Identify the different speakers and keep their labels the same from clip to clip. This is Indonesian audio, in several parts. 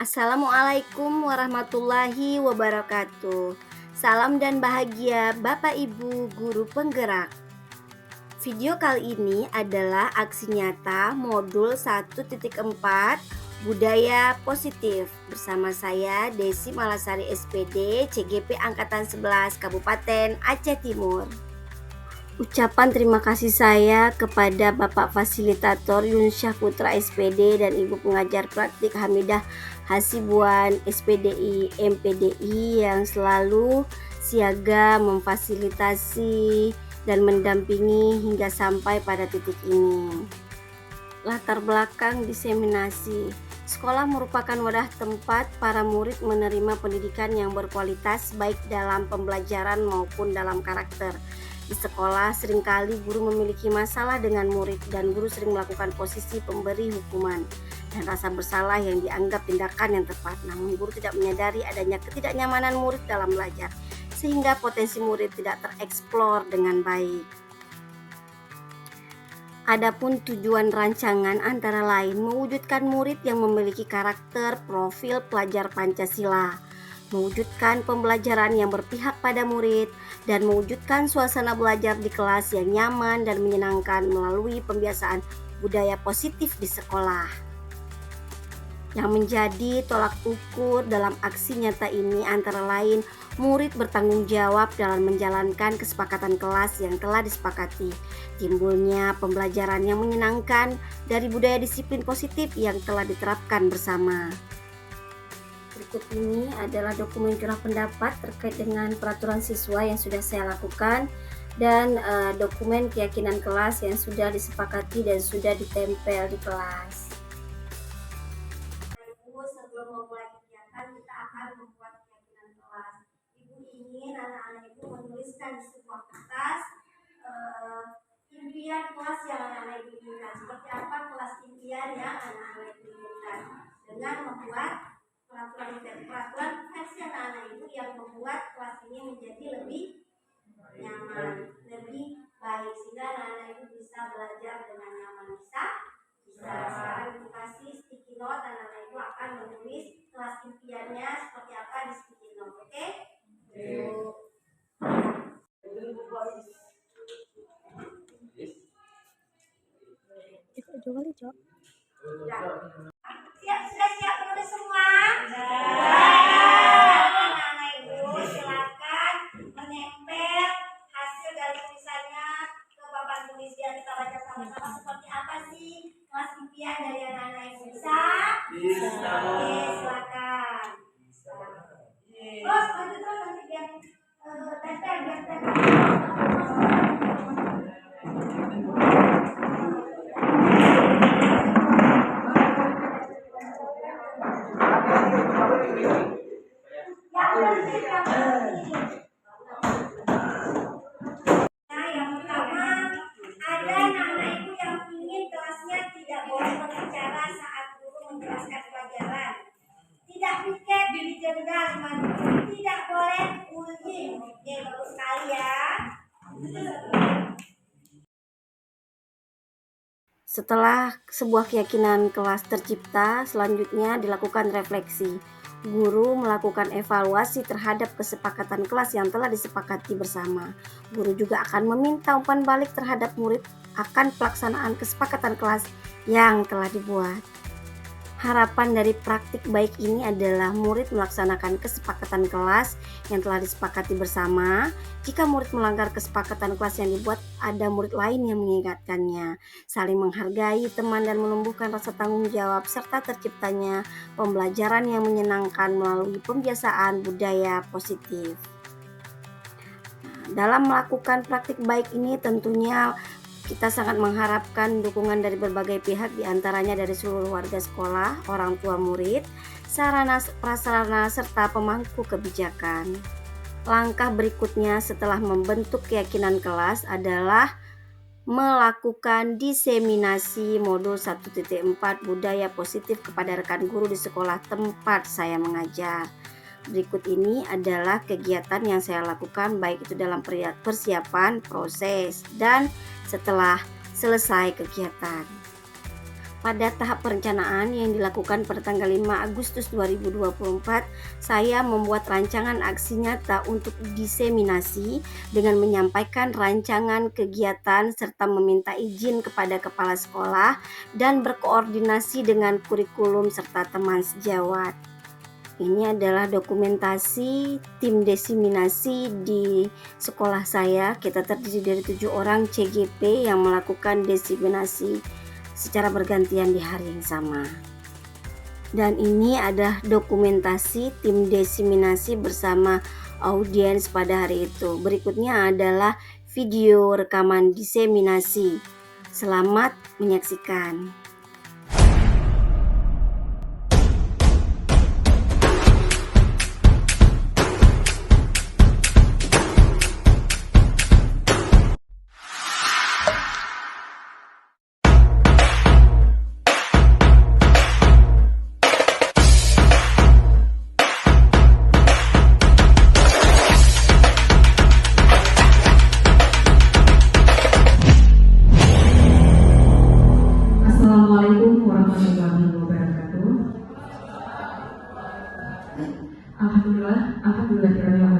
Speaker 1: Assalamualaikum warahmatullahi wabarakatuh. Salam dan bahagia Bapak Ibu guru penggerak. Video kali ini adalah aksi nyata modul 1.4 Budaya Positif bersama saya Desi Malasari SPD CGP Angkatan 11 Kabupaten Aceh Timur. Ucapan terima kasih saya kepada Bapak Fasilitator Yunsyah Putra SPD dan Ibu Pengajar Praktik Hamidah Hasibuan SPDI MPDI yang selalu siaga memfasilitasi dan mendampingi hingga sampai pada titik ini. Latar belakang diseminasi. Sekolah merupakan wadah tempat para murid menerima pendidikan yang berkualitas baik dalam pembelajaran maupun dalam karakter. Di sekolah seringkali guru memiliki masalah dengan murid dan guru sering melakukan posisi pemberi hukuman dan rasa bersalah yang dianggap tindakan yang tepat. Namun guru tidak menyadari adanya ketidaknyamanan murid dalam belajar sehingga potensi murid tidak tereksplor dengan baik. Adapun tujuan rancangan antara lain mewujudkan murid yang memiliki karakter profil pelajar Pancasila, mewujudkan pembelajaran yang berpihak pada murid, dan mewujudkan suasana belajar di kelas yang nyaman dan menyenangkan melalui pembiasaan budaya positif di sekolah. Yang menjadi tolak ukur dalam aksi nyata ini antara lain murid bertanggung jawab dalam menjalankan kesepakatan kelas yang telah disepakati, timbulnya pembelajaran yang menyenangkan dari budaya disiplin positif yang telah diterapkan bersama. Berikut ini adalah dokumen curah pendapat terkait dengan peraturan siswa yang sudah saya lakukan dan dokumen keyakinan kelas yang sudah disepakati dan sudah ditempel di kelas. Sebelum memulai kegiatan kita akan membuat keyakinan kelas. Ibu ingin anak-anak ibu menuliskan di sebuah kertas impian kelas yang anak-anak ibu inginkan. Seperti apa kelas impian yang anak-anak ibu inginkan dengan membuat peraturan versi anak-anak ibu yang membuat kelas ini menjadi lebih nyaman, lebih baik sehingga anak-anak ibu bisa belajar dengan nyaman. Bisa sekarang ibu kasih sticky note, anak-anak ibu akan menulis kelas impiannya seperti apa di sticky note. Oke? Sudah siap menulis semua? Anak-anak ibu silakan menempel hasil dari tulisannya ke papan tulis biar kita baca sama-sama seperti apa sih kelas impian dari anak-anak ibu. Bisa? Bisa. Oke, silakan. Terus lanjut terus nanti biar tempel. Nah, yang pertama ada anak-anak ibu yang ingin kelasnya tidak boleh berbicara saat guru menjelaskan pelajaran, tidak piket di jendela 5 menit, tidak boleh bullying. Oke, bagus sekali ya. Setelah sebuah keyakinan kelas tercipta, selanjutnya dilakukan refleksi. Guru melakukan evaluasi terhadap kesepakatan kelas yang telah disepakati bersama. Guru juga akan meminta umpan balik terhadap murid akan pelaksanaan kesepakatan kelas yang telah dibuat. Harapan dari praktik baik ini adalah murid melaksanakan kesepakatan kelas yang telah disepakati bersama. Jika murid melanggar kesepakatan kelas yang dibuat, ada murid lain yang mengingatkannya. Saling menghargai teman dan menumbuhkan rasa tanggung jawab serta terciptanya pembelajaran yang menyenangkan melalui pembiasaan budaya positif. Dalam melakukan praktik baik ini tentunya kita sangat mengharapkan dukungan dari berbagai pihak, diantaranya dari seluruh warga sekolah, orang tua murid, sarana prasarana, serta pemangku kebijakan. Langkah berikutnya setelah membentuk keyakinan kelas adalah melakukan diseminasi modul 1.4 budaya positif kepada rekan guru di sekolah tempat saya mengajar. Berikut ini adalah kegiatan yang saya lakukan baik itu dalam persiapan, proses, dan setelah selesai kegiatan. Pada tahap perencanaan yang dilakukan pada tanggal 5 Agustus 2024, saya membuat rancangan aksi nyata untuk diseminasi dengan menyampaikan rancangan kegiatan serta meminta izin kepada kepala sekolah dan berkoordinasi dengan kurikulum serta teman sejawat. Ini adalah dokumentasi tim diseminasi di sekolah saya. Kita terdiri dari 7 orang CGP yang melakukan diseminasi secara bergantian di hari yang sama. Dan ini adalah dokumentasi tim diseminasi bersama audiens pada hari itu. Berikutnya adalah video rekaman diseminasi. Selamat menyaksikan.
Speaker 2: Assalamualaikum warahmatullahi wabarakatuh. Alhamdulillah kiranya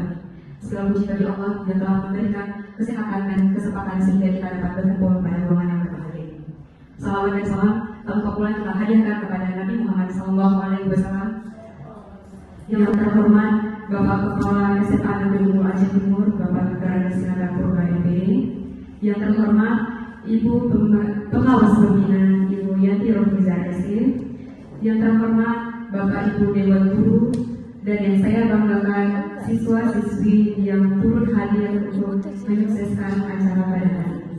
Speaker 2: segala puji bagi Allah yang telah memberikan kesehatan dan kesempatan sehingga kita dapat berkumpul pada ruangan yang berbahagia ini. Salawat dan salam tanpa pula kita hadiahkan kepada Nabi Muhammad SAW. Yang terhormat Bapak Kepala SMA Negeri Hulu Aceh Timur, Bapak Negara Sinada Purba MPD. Yang terhormat Ibu Pengawas Pembina Ibu Yanti Rofiza SC, yang terhormat Bapak Ibu Dewan Guru, dan yang saya banggakan siswa-siswi yang turut hadir untuk menyukseskan acara pada hari ini.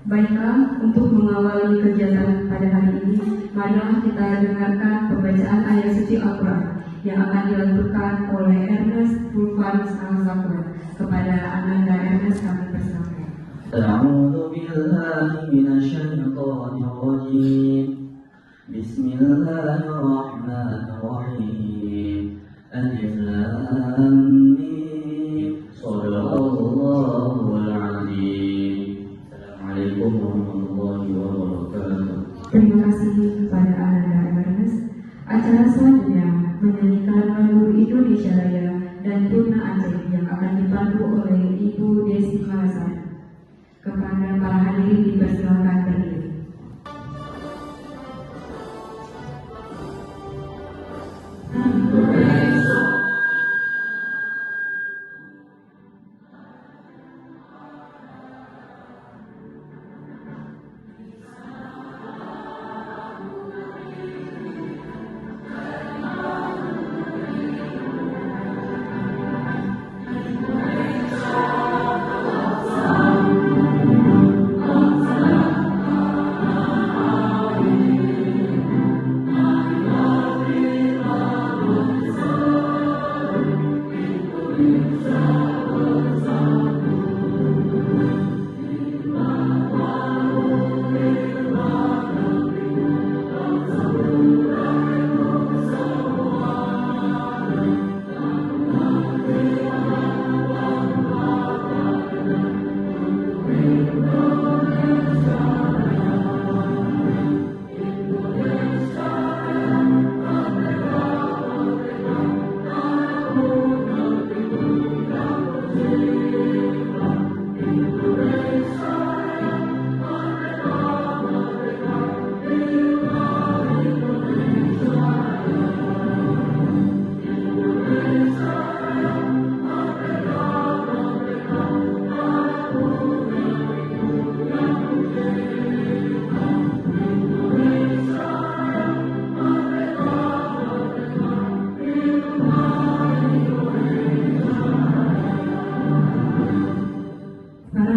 Speaker 2: Baiklah, untuk mengawali kegiatan pada hari ini, marilah kita dengarkan pembacaan ayat suci Al-Quran yang akan dilakukan oleh Ernest Fulvanus Al-Zakwan. Kepada Ananda Ernest kami persilakan.
Speaker 3: أعوذ بالله من الشيطان الرجيم بسم الله الرحمن الرحيم ألف لام ميم صدق الله العظيم السلام عليكم ورحمة الله وبركاته.
Speaker 2: Terima kasih kepada Ananda Ernest. Acara selanjutnya menyanyikan lagu Indonesia Raya dan Tuna Aceh yang akan dipandu oleh Ibu Desi Malasan. Kepada para hadirin dipersilakan berdiri.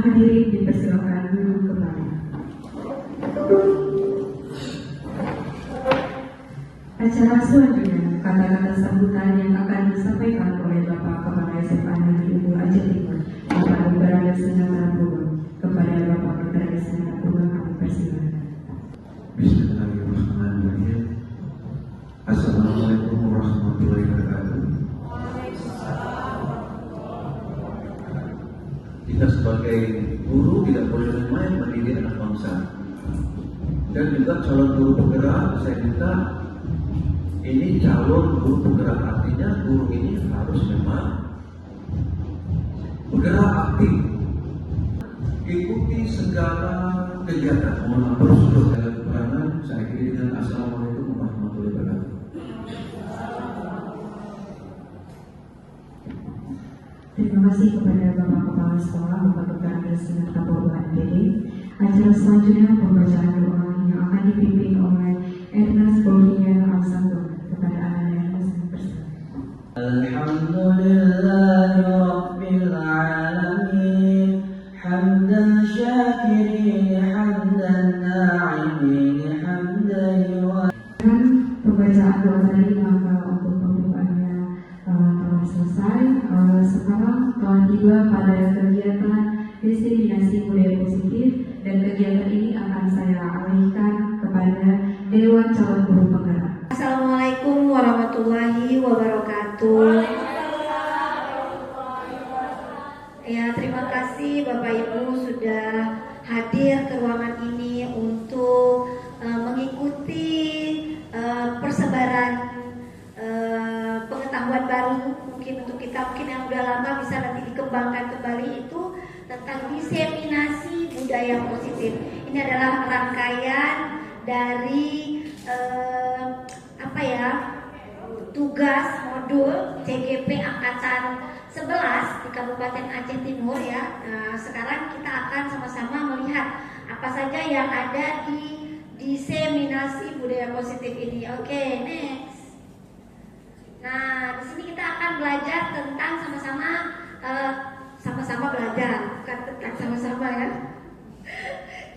Speaker 2: hadirin dipersilakan duduk kembali. Acara selanjutnya, kata-kata sambutan yang akan disampaikan oleh Bapak Kepala SMA Negeri Hulu Aceh Timur, Bapak Ibrahim Senata Purba. Kepada Bapak Ibrahim Senata Purba kami persilakan.
Speaker 4: Bismillahirrahmanirrahim. Assalamualaikum warahmatullahi wabarakatuh. Kita sebagai guru tidak boleh main mendidik anak bangsa. Dan juga calon guru penggerak, saya minta ini calon guru penggerak, artinya guru ini harus memang bergerak aktif, ikuti segala kegiatan. Mohon maaf untuk segala kekurangan. Saya akhiri dengan Assalamualaikum warahmatullahi wabarakatuh.
Speaker 2: Terima kasih kepada Bapak Kepala Sekolah, Bapak Dr. Andreas Kapolda NPD. Acara selanjutnya pembacaan doa yang akan dipimpin oleh Ernest Bolivia Alsandro. Kepada anak-anak yang bersama.
Speaker 3: Alhamdulillahi Rabbil Alamin, hamdan syakirin, hamdan na'imin, hamdan wa.
Speaker 2: Dan pembacaan doa tadi maka untuk pembukaannya telah selesai. Sekarang telah tiba pada kegiatan diseminasi budaya positif, dan kegiatan ini akan saya alihkan kepada Dewan Calon Guru Penggerak.
Speaker 1: Assalamualaikum warahmatullahi wabarakatuh. Ya, terima kasih Bapak Ibu sudah hadir ke ruangan ini untuk mengikuti persebaran pengetahuan baru mungkin untuk kita, mungkin yang udah lama bisa nanti dikembangkan kembali, itu tentang diseminasi budaya positif. Ini adalah rangkaian dari tugas modul CGP Angkatan 11 di Kabupaten Aceh Timur ya. Sekarang kita akan sama-sama melihat apa saja yang ada di diseminasi budaya positif ini. Oke, next. Nah, di sini kita akan belajar tentang sama-sama belajar, bukan tentang sama-sama ya.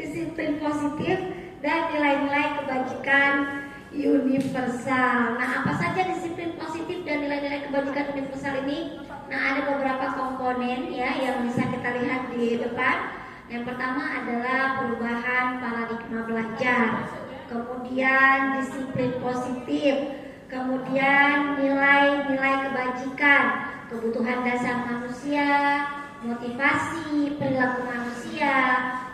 Speaker 1: Disiplin positif dan nilai-nilai kebajikan universal. Nah, apa saja disiplin positif dan nilai-nilai kebajikan universal ini? Nah, ada beberapa komponen ya yang bisa kita lihat di depan. Yang pertama adalah perubahan paradigma belajar, kemudian disiplin positif, kemudian nilai-nilai kebajikan, kebutuhan dasar manusia, motivasi, perilaku manusia,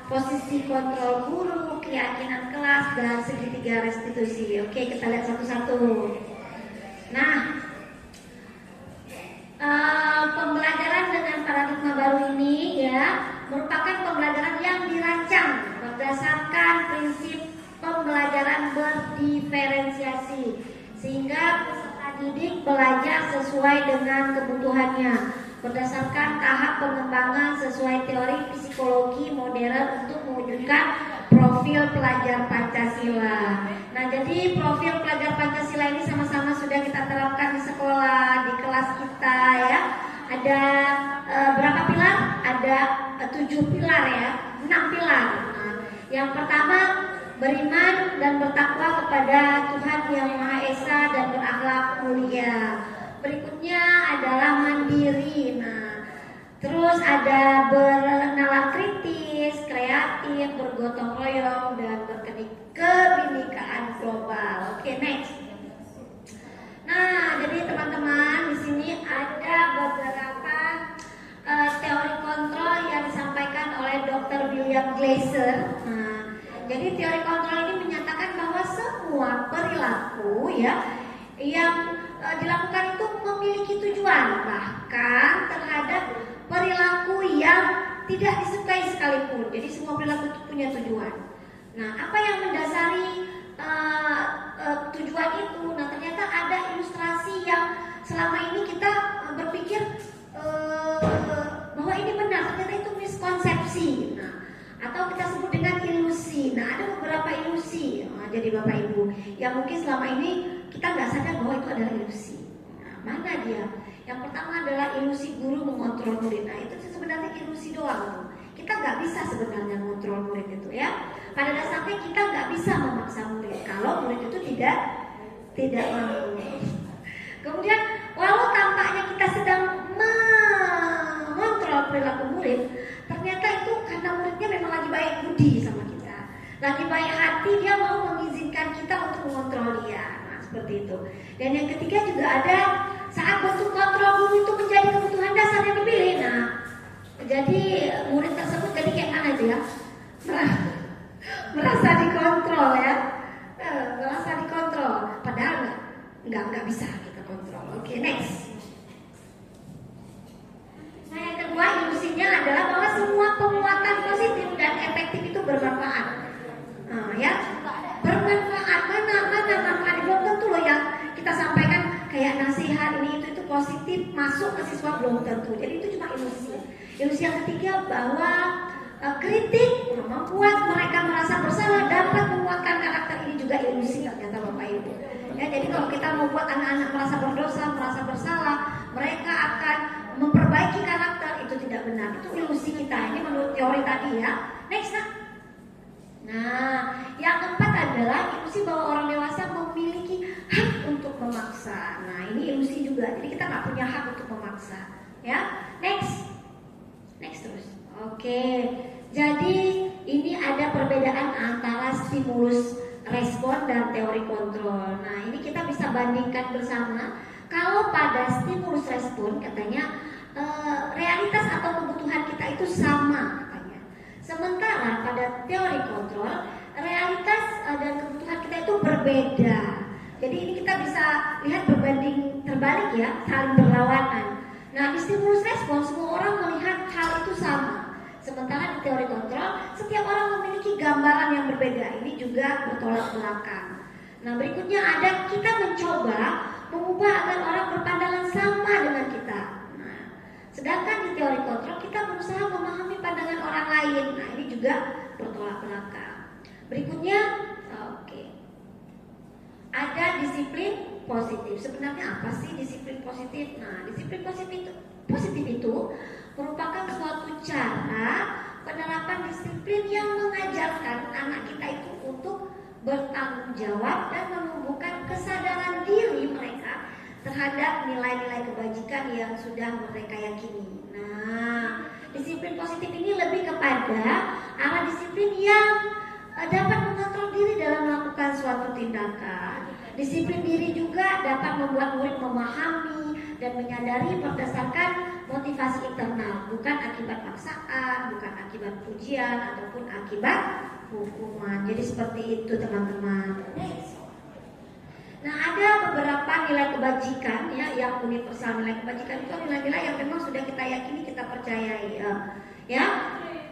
Speaker 1: posisi kontrol guru, keyakinan kelas, dan segitiga restitusi. Oke, kita lihat satu-satu. Nah, pembelajaran dengan paradigma baru ini ya merupakan pembelajaran yang dirancang berdasarkan prinsip pembelajaran berdiferensiasi, sehingga peserta didik belajar sesuai dengan kebutuhannya berdasarkan tahap pengembangan sesuai teori psikologi modern untuk mewujudkan profil pelajar Pancasila. Nah, jadi profil pelajar Pancasila ini sama-sama sudah kita terapkan di sekolah, di kelas kita ya. Ada berapa pilar? Ada 7 pilar ya, 6 pilar. Nah, yang pertama, beriman dan bertakwa kepada Tuhan Yang Maha Esa dan berakhlak mulia. Berikutnya adalah mandiri. Nah, terus ada bernalar kritis, kreatif, bergotong royong, dan kebinekaan global. Oke, next. Nah, jadi teman-teman, di sini ada beberapa teori kontrol yang disampaikan oleh Dr. William Glasser. Nah, jadi teori kontrol ini menyatakan bahwa semua perilaku ya yang dilakukan itu memiliki tujuan, bahkan terhadap perilaku yang tidak disukai sekalipun. Jadi semua perilaku itu punya tujuan. Nah, apa yang mendasari tujuan itu? Nah, ternyata ada ilustrasi yang selama ini kita berpikir bahwa ini benar, ternyata itu miskonsepsi. Nah, atau kita sebut dengan ilusi. Nah, ada beberapa ilusi. Nah, jadi Bapak Ibu, yang mungkin selama ini kita nggak sadar bahwa itu adalah ilusi. Nah, mana dia? Yang pertama adalah ilusi guru mengontrol murid. Nah, itu sebenarnya ilusi doang tuh. Kita nggak bisa sebenarnya mengontrol murid itu ya. Pada dasarnya kita nggak bisa memaksa murid kalau murid itu tidak mau. Kemudian, walau tampaknya kita sedang mengontrol perilaku murid, ternyata itu karena muridnya memang lagi baik budi sama kita, lagi baik hati, dia mau mengizinkan kita untuk mengontrol dia. Nah, seperti itu. Dan yang ketiga juga ada saat bentuk kontrol guru itu menjadi kebutuhan dasar yang dipilih. Nah, jadi murid tersebut jadi kayak mana itu ya? Merasa dikontrol
Speaker 5: bisa kita kontrol. Oke, next. Nah, yang kedua ilusinya adalah bahwa semua penguatan positif dan efektif itu bermanfaat. Nah, ya, bermanfaat mana manfaat belum tentu loh yang kita sampaikan kayak nasihat ini itu positif masuk ke siswa belum tentu. Jadi itu cuma ilusi. Ilusi yang ketiga bahwa kritik membuat mereka merasa bersalah dapat menguatkan karakter, ini juga ilusi ternyata Bapak Ibu. Ya, jadi kalau kita membuat anak-anak merasa berdosa, merasa bersalah, mereka akan memperbaiki karakter, itu tidak benar. Itu ilusi kita. Ini menurut teori tadi ya. Next, nah. Nah, yang keempat adalah ilusi bahwa orang dewasa memiliki hak untuk memaksa. Nah, ini ilusi juga. Jadi kita nggak punya hak untuk memaksa. Ya, next terus. Oke, jadi ini ada perbedaan antara stimulus respon dan teori kontrol. Nah, ini kita bisa bandingkan bersama. Kalau pada stimulus respon katanya realitas atau kebutuhan kita itu sama katanya. Sementara pada teori kontrol realitas dan kebutuhan kita itu berbeda. Jadi ini kita bisa lihat berbanding terbalik ya, saling berlawanan. Nah, di stimulus respon semua orang melihat hal itu sama. Sementara di teori kontrol setiap orang memiliki gambaran yang berbeda. Ini juga bertolak belakang. Nah, berikutnya ada kita mencoba mengubah agar orang berpandangan sama dengan kita. Nah, sedangkan di teori kontrol kita berusaha memahami pandangan orang lain. Nah, ini juga bertolak belakang. Berikutnya, oke. Ada disiplin positif. Sebenarnya apa sih disiplin positif? Nah, disiplin positif itu merupakan suatu cara penerapan disiplin yang mengajarkan anak kita itu untuk bertanggung jawab dan menumbuhkan kesadaran diri mereka terhadap nilai-nilai kebajikan yang sudah mereka yakini. Nah, disiplin positif ini lebih kepada arah disiplin yang dapat mengontrol diri dalam melakukan suatu tindakan. Disiplin diri juga dapat membuat murid memahami dan menyadari berdasarkan motivasi internal, bukan akibat paksaan, bukan akibat pujian ataupun akibat hukuman. Jadi seperti itu teman-teman. Nah, ada beberapa nilai kebajikan ya yang universal. Nilai kebajikan itu nilai-nilai yang memang sudah kita yakini, kita percayai ya.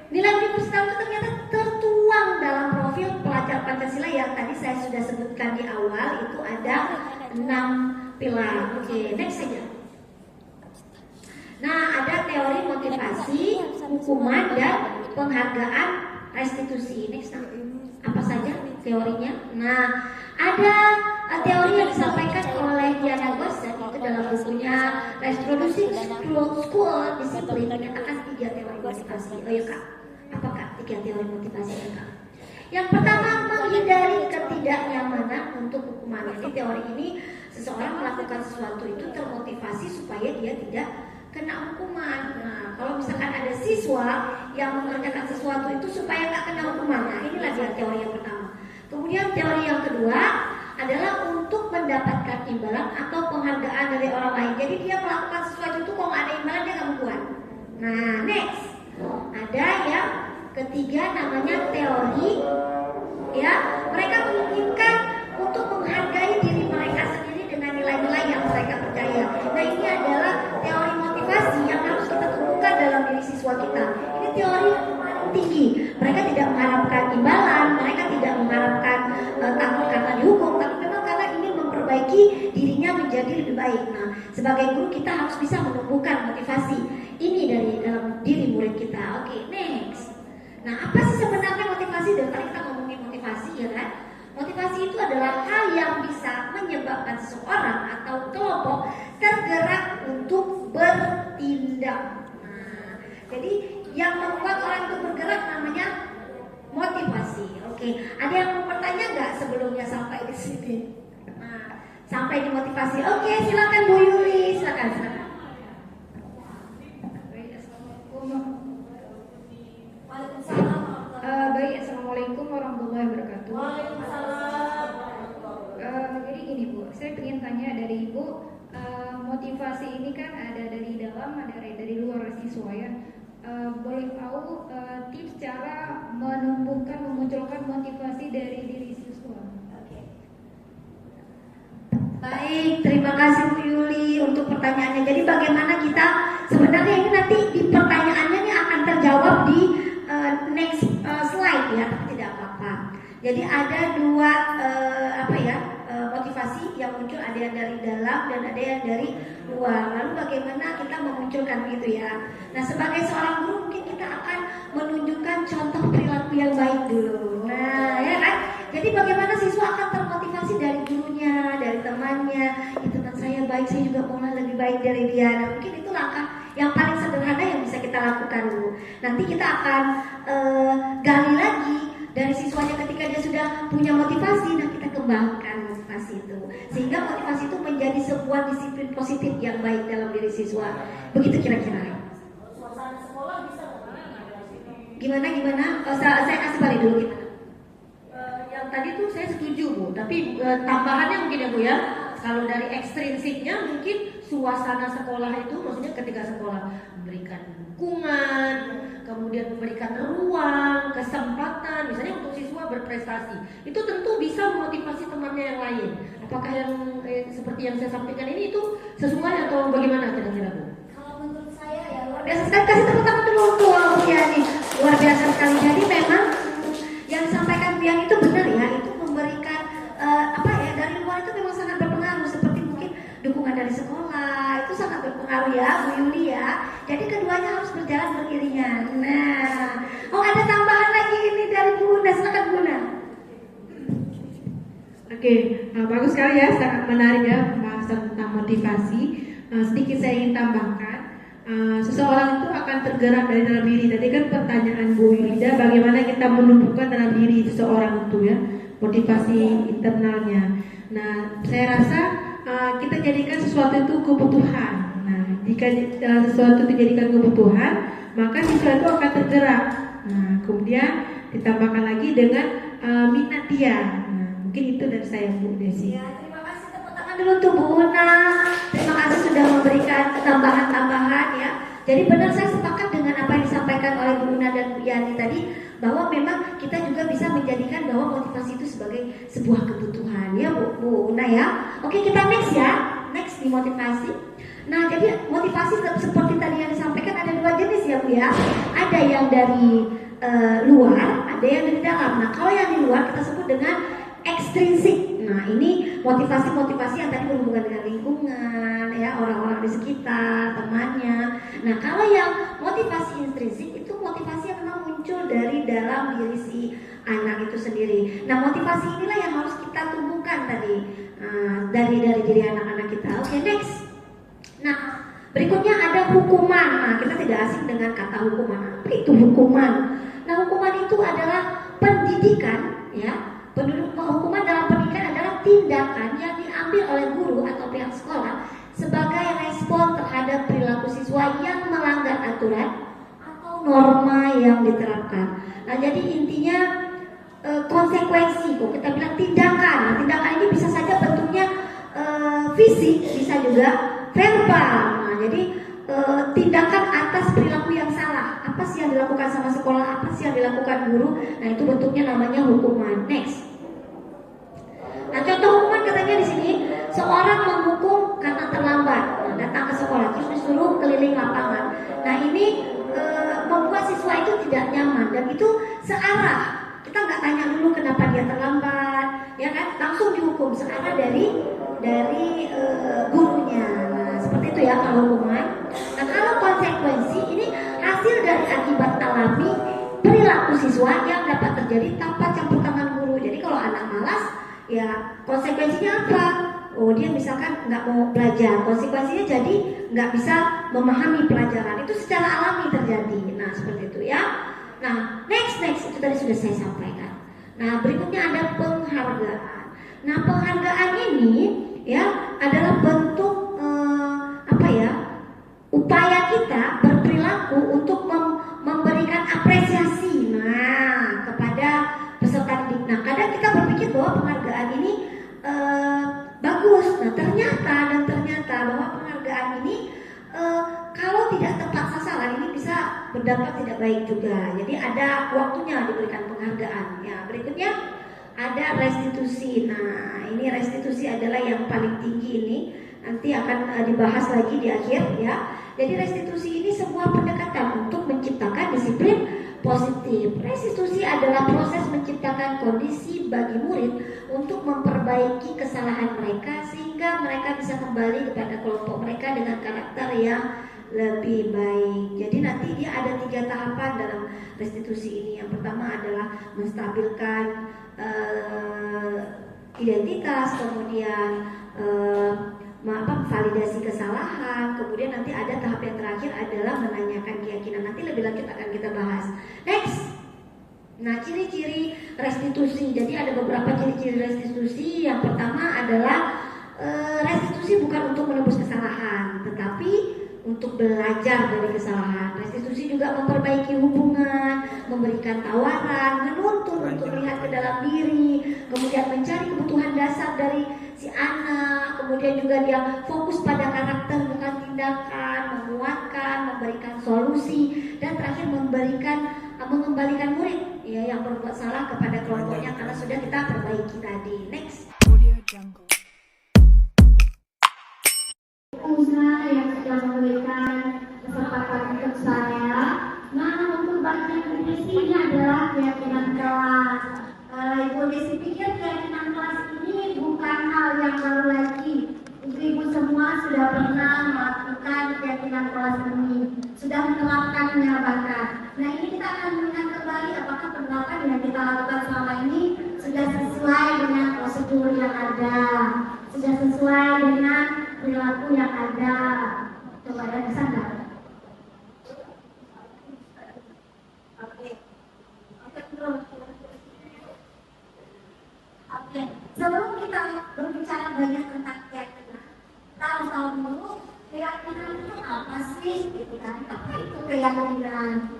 Speaker 5: Nilai universal itu ternyata tertuang dalam profil pelajar Pancasila yang tadi saya sudah sebutkan di awal. Itu ada 6 pilar. Oke, next saja. Nah, ada teori motivasi, hukuman, dan penghargaan restitusi. Next, apa saja teorinya? Nah, ada teori yang disampaikan oleh Diana Gosset itu dalam bukunya Reproducing School Discipline menyatakan 3 teori motivasi. Oh ya Kak, apakah 3 teori motivasi ya Kak? Yang pertama, menghindari ketidaknyamanan untuk hukuman. Jadi teori ini seseorang melakukan sesuatu itu termotivasi supaya dia tidak kena hukuman. Nah, kalau misalkan ada siswa yang mengerjakan sesuatu itu supaya nggak kena hukuman. Nah, inilah dia teori yang pertama. Kemudian teori yang kedua adalah untuk mendapatkan imbalan atau penghargaan dari orang lain. Jadi dia melakukan sesuatu itu kalau nggak ada imbalan dia nggak membuat. Nah, next ada yang ketiga namanya teori ya, mereka menginginkan untuk menghargai diri mereka sendiri dengan nilai-nilai yang mereka percaya. Nah, ini adalah teori motivasi yang harus kita temukan dalam diri siswa kita. Ini teori paling tinggi. Mereka tidak mengharapkan imbalan, mereka tidak mengharapkan takut karena dihukum, tapi memang karena ingin memperbaiki dirinya menjadi lebih baik. Nah, sebagai guru kita harus bisa menumbuhkan motivasi ini dari dalam diri murid kita. Oke, next. Nah, apa sih sebenarnya motivasi? Dan tadi kita ngomongin motivasi ya kan? Motivasi itu adalah hal yang bisa menyebabkan seseorang atau kelompok tergerak untuk bertindak. Nah, jadi yang membuat orang itu bergerak namanya motivasi. Oke, ada yang mau bertanya nggak sebelumnya sampai di sini? Nah, sampai di motivasi. Oke, silakan Bu Yuli, silakan.
Speaker 6: Baik, assalamualaikum warahmatullahi wabarakatuh. Jadi gini Bu, saya ingin tanya dari Ibu, motivasi ini kan ada dari dalam, ada dari luar siswa ya. Boleh tahu tips cara menumbuhkan, memunculkan motivasi dari diri siswa?
Speaker 5: Baik, terima Jadi bagaimana kita sebenarnya ini nanti di pertanyaannya ini akan terjawab di next slide ya, tapi tidak apa-apa. Jadi ada dua motivasi yang muncul, ada yang dari dalam dan ada yang dari luar. Lalu bagaimana kita memunculkan itu ya. Nah, sebagai seorang guru mungkin kita akan menunjukkan contoh perilaku yang baik dulu. Nah, ya kan? Jadi bagaimana siswa akan termotivasi dari gurunya, dari temannya. Itu teman saya baik, saya juga mau lebih baik dari dia. Nah, mungkin itu langkah yang paling sederhana yang bisa kita lakukan dulu. Nanti kita akan gali lagi dari siswanya ketika dia sudah punya motivasi. Nah, kita kembangkan motivasi itu sehingga motivasi itu menjadi sebuah disiplin positif yang baik dalam diri siswa. Begitu kira-kira. Gimana? Saya kasih balik dulu gimana?
Speaker 7: Yang tadi tuh saya setuju Bu, tapi tambahannya mungkin ya Bu ya. Kalau dari ekstrinsiknya mungkin suasana sekolah itu maksudnya ketika sekolah memberikan dukungan, kemudian memberikan ruang, kesempatan, misalnya untuk siswa berprestasi, itu tentu bisa memotivasi temannya yang lain. Apakah yang seperti yang saya sampaikan ini itu sesuai atau bagaimana kira-kira Bu?
Speaker 5: Kalau menurut saya ya luar biasa sekali. Kasih tepuk tangan dulu untuk Bu Yani. Luar biasa sekali. Jadi memang yang disampaikan Bu Yani itu benar ya, itu memberikan dari luar itu memang sangat berpengaruh, seperti mungkin dukungan dari sekolah itu sangat berpengaruh ya Bu Yuli ya. Jadi keduanya harus berjalan beriringan. Nah, ada tambahan lagi ini dari Bu Una, silakan Bu Una.
Speaker 8: Oke, bagus sekali ya, sangat menarik ya pembahasan tentang motivasi. Sedikit saya ingin tambahkan, seseorang itu akan tergerak dari dalam diri. Tadi kan pertanyaan Bu Yulida, bagaimana kita menumbuhkan dalam diri seseorang itu ya, motivasi internalnya. Nah, saya rasa kita jadikan sesuatu itu kebutuhan. Nah, jika sesuatu itu dijadikan kebutuhan, maka siswa itu akan tergerak. Nah, kemudian ditambahkan lagi dengan minat dia. Nah, mungkin itu dari saya Bu Desi.
Speaker 5: Ya, terima kasih, tepuk tangan dulu untuk Bu Una. Terima kasih sudah memberikan tambahan-tambahan ya. Jadi benar, saya sepakat dengan apa yang disampaikan oleh Bu Una dan Bu Yani tadi, bahwa memang kita juga bisa menjadikan bahwa motivasi itu sebagai sebuah kebutuhan ya Bu Una ya. Oke, kita next ya. Next di motivasi. Nah, jadi motivasi seperti tadi yang disampaikan ada dua jenis ya Bu ya. Ada yang dari luar, ada yang dari dalam. Nah, kalau yang di luar kita sebut dengan ekstrinsik. Nah, ini motivasi-motivasi yang tadi berhubungan dengan lingkungan ya, orang-orang di sekitar, temannya. Nah, kalau yang motivasi intrinsik itu motivasi yang memang muncul dari dalam diri si anak itu sendiri. Nah, motivasi inilah yang harus kita tumbuhkan tadi dari diri anak-anak kita. Oke, next. Nah, berikutnya ada hukuman. Nah, kita tidak asing dengan kata hukuman. Apa itu hukuman? Nah, hukuman itu adalah pendidikan ya. Hukuman dalam pendidikan adalah tindakan yang diambil oleh guru atau pihak sekolah sebagai respon terhadap perilaku siswa yang melanggar aturan atau norma yang diterapkan. Nah, jadi intinya konsekuensi, kok kita bilang tindakan. Nah, tindakan ini bisa saja bentuknya fisik, bisa juga verbal. Nah, jadi tindakan atas perilaku yang salah. Apa sih yang dilakukan sama sekolah? Apa sih yang dilakukan guru? Nah, itu bentuknya namanya hukuman. Next. Nah, contoh hukuman katanya di sini, seorang menghukum karena terlambat. Nah, datang ke sekolah terus disuruh keliling lapangan. Nah, ini membuat siswa itu tidak nyaman dan itu searah. Kita nggak tanya dulu kenapa dia terlambat, ya kan? Langsung dihukum searah dari gurunya. Nah, seperti itu ya kalau hukuman. Nah, kalau konsekuensi ini hasil dari akibat alami perilaku siswa yang dapat terjadi tanpa campur tangan guru. Jadi kalau anak malas, ya konsekuensinya apa? Oh, dia misalkan nggak mau belajar, konsekuensinya jadi nggak bisa memahami pelajaran. Itu secara alami terjadi. Nah, seperti itu ya. Nah, next itu tadi sudah saya sampaikan. Nah, berikutnya ada penghargaan. Nah, penghargaan ini ya adalah bentuk upaya kita berperilaku untuk memberikan apresiasi kepada peserta didik. Nah, kadang kita berpikir bahwa penghargaan ini bagus. Nah, ternyata bahwa penghargaan ini kalau tidak tepat sasaran ini bisa berdampak tidak baik juga. Jadi ada waktunya diberikan penghargaan. Ya, berikutnya ada restitusi. Nah, ini restitusi adalah yang paling tinggi ini. nanti akan dibahas lagi di akhir ya. Jadi restitusi ini sebuah pendekatan untuk menciptakan disiplin positif. Restitusi adalah proses menciptakan kondisi bagi murid untuk memperbaiki kesalahan mereka sehingga mereka bisa kembali kepada kelompok mereka dengan karakter yang lebih baik. Jadi nanti dia ada 3 tahapan dalam restitusi ini. Yang pertama adalah menstabilkan identitas, kemudian validasi kesalahan, kemudian nanti ada tahap yang terakhir adalah menanyakan keyakinan. Nanti lebih lanjut akan kita bahas. Next. Nah, ciri-ciri restitusi. Jadi ada beberapa ciri-ciri restitusi. Yang pertama adalah restitusi bukan untuk menebus kesalahan, tetapi untuk belajar dari kesalahan. Restitusi juga memperbaiki hubungan, memberikan tawaran, menuntun untuk melihat ke dalam diri, kemudian mencari kebutuhan dasar dari si anak, kemudian juga dia fokus pada karakter bukan tindakan, menguatkan, memberikan solusi, dan terakhir mengembalikan murid ya yang berbuat salah kepada kelompoknya karena sudah kita perbaiki tadi. Next.
Speaker 9: Usaha yang sudah memberikan kesempatan untuk saya. Nah, untuk bagian Desi ini adalah keyakinan kelas. Ibu Desi pikir keyakinan kelas ini bukan hal yang baru lagi. Ibu semua sudah pernah melakukan keyakinan kelas ini, sudah menerapkannya bahkan. Nah, ini kita akan melihat kembali apakah penerapan yang kita lakukan selama ini sudah sesuai dengan prosedur yang ada, sudah sesuai dengan perilaku yang ada. Coba ya, bisa nggak? Oke. Sebelum kita berbicara banyak tentang keyakinan, kita harus tahu dulu keyakinan itu apa sih, gitu kan? Apa itu keyakinan?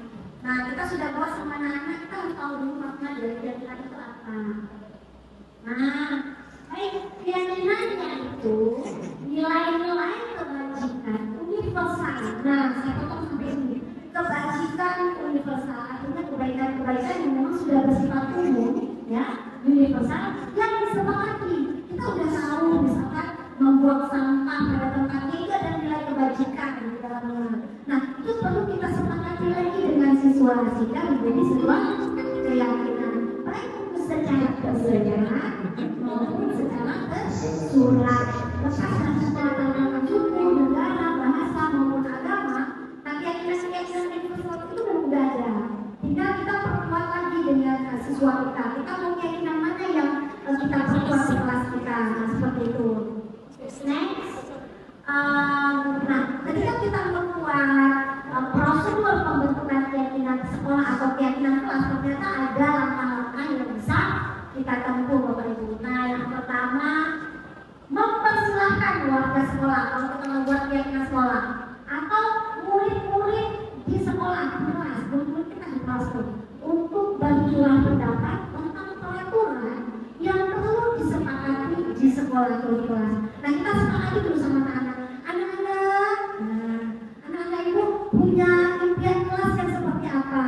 Speaker 9: Nah, kita sudah bahas sama anak-anak, kita harus tahu dulu makna dari keyakinan itu apa. Nah, keyakinannya itu nilai-nilai kebajikan universal. Nah, saya potong sampai ini. Kebajikan universal artinya kebaikan-kebaikan yang memang sudah bersifat umum, ya, universal yang disepakati. Kita udah tahu misalkan membuang sampah pada tempatnya itu ada nilai kebajikan di dalamnya. Nah, itu perlu kita sepakati lagi dengan siswa sehingga menjadi sebuah keyakinan baik secara bersejarah maupun secara tersurat. Lepas secara tentang suku, negara, bahasa maupun agama, nah keyakinan universal itu sudah ada. Tinggal kita perkuat lagi dengan siswa kita. Kita mau keyakinan mana yang kita perkuat di kelas kita, nah seperti itu. Next, nah ketika kita membuat prosedur pembentukan keyakinan sekolah atau keyakinan kelas, ternyata ada langkah-langkah yang bisa kita tempuh, Bapak Ibu. Nah, yang pertama, mempersilahkan warga sekolah kalau kita membuat keyakinan sekolah atau murid-murid di sekolah, kelas, murid kita di kelas untuk berjuang pendapat tentang peraturan yang perlu disepakati di sekolah atau di kelas. Nah, kita sepakati dulu sama anak-anak. Anak-anak ibu punya impian kelas yang seperti apa?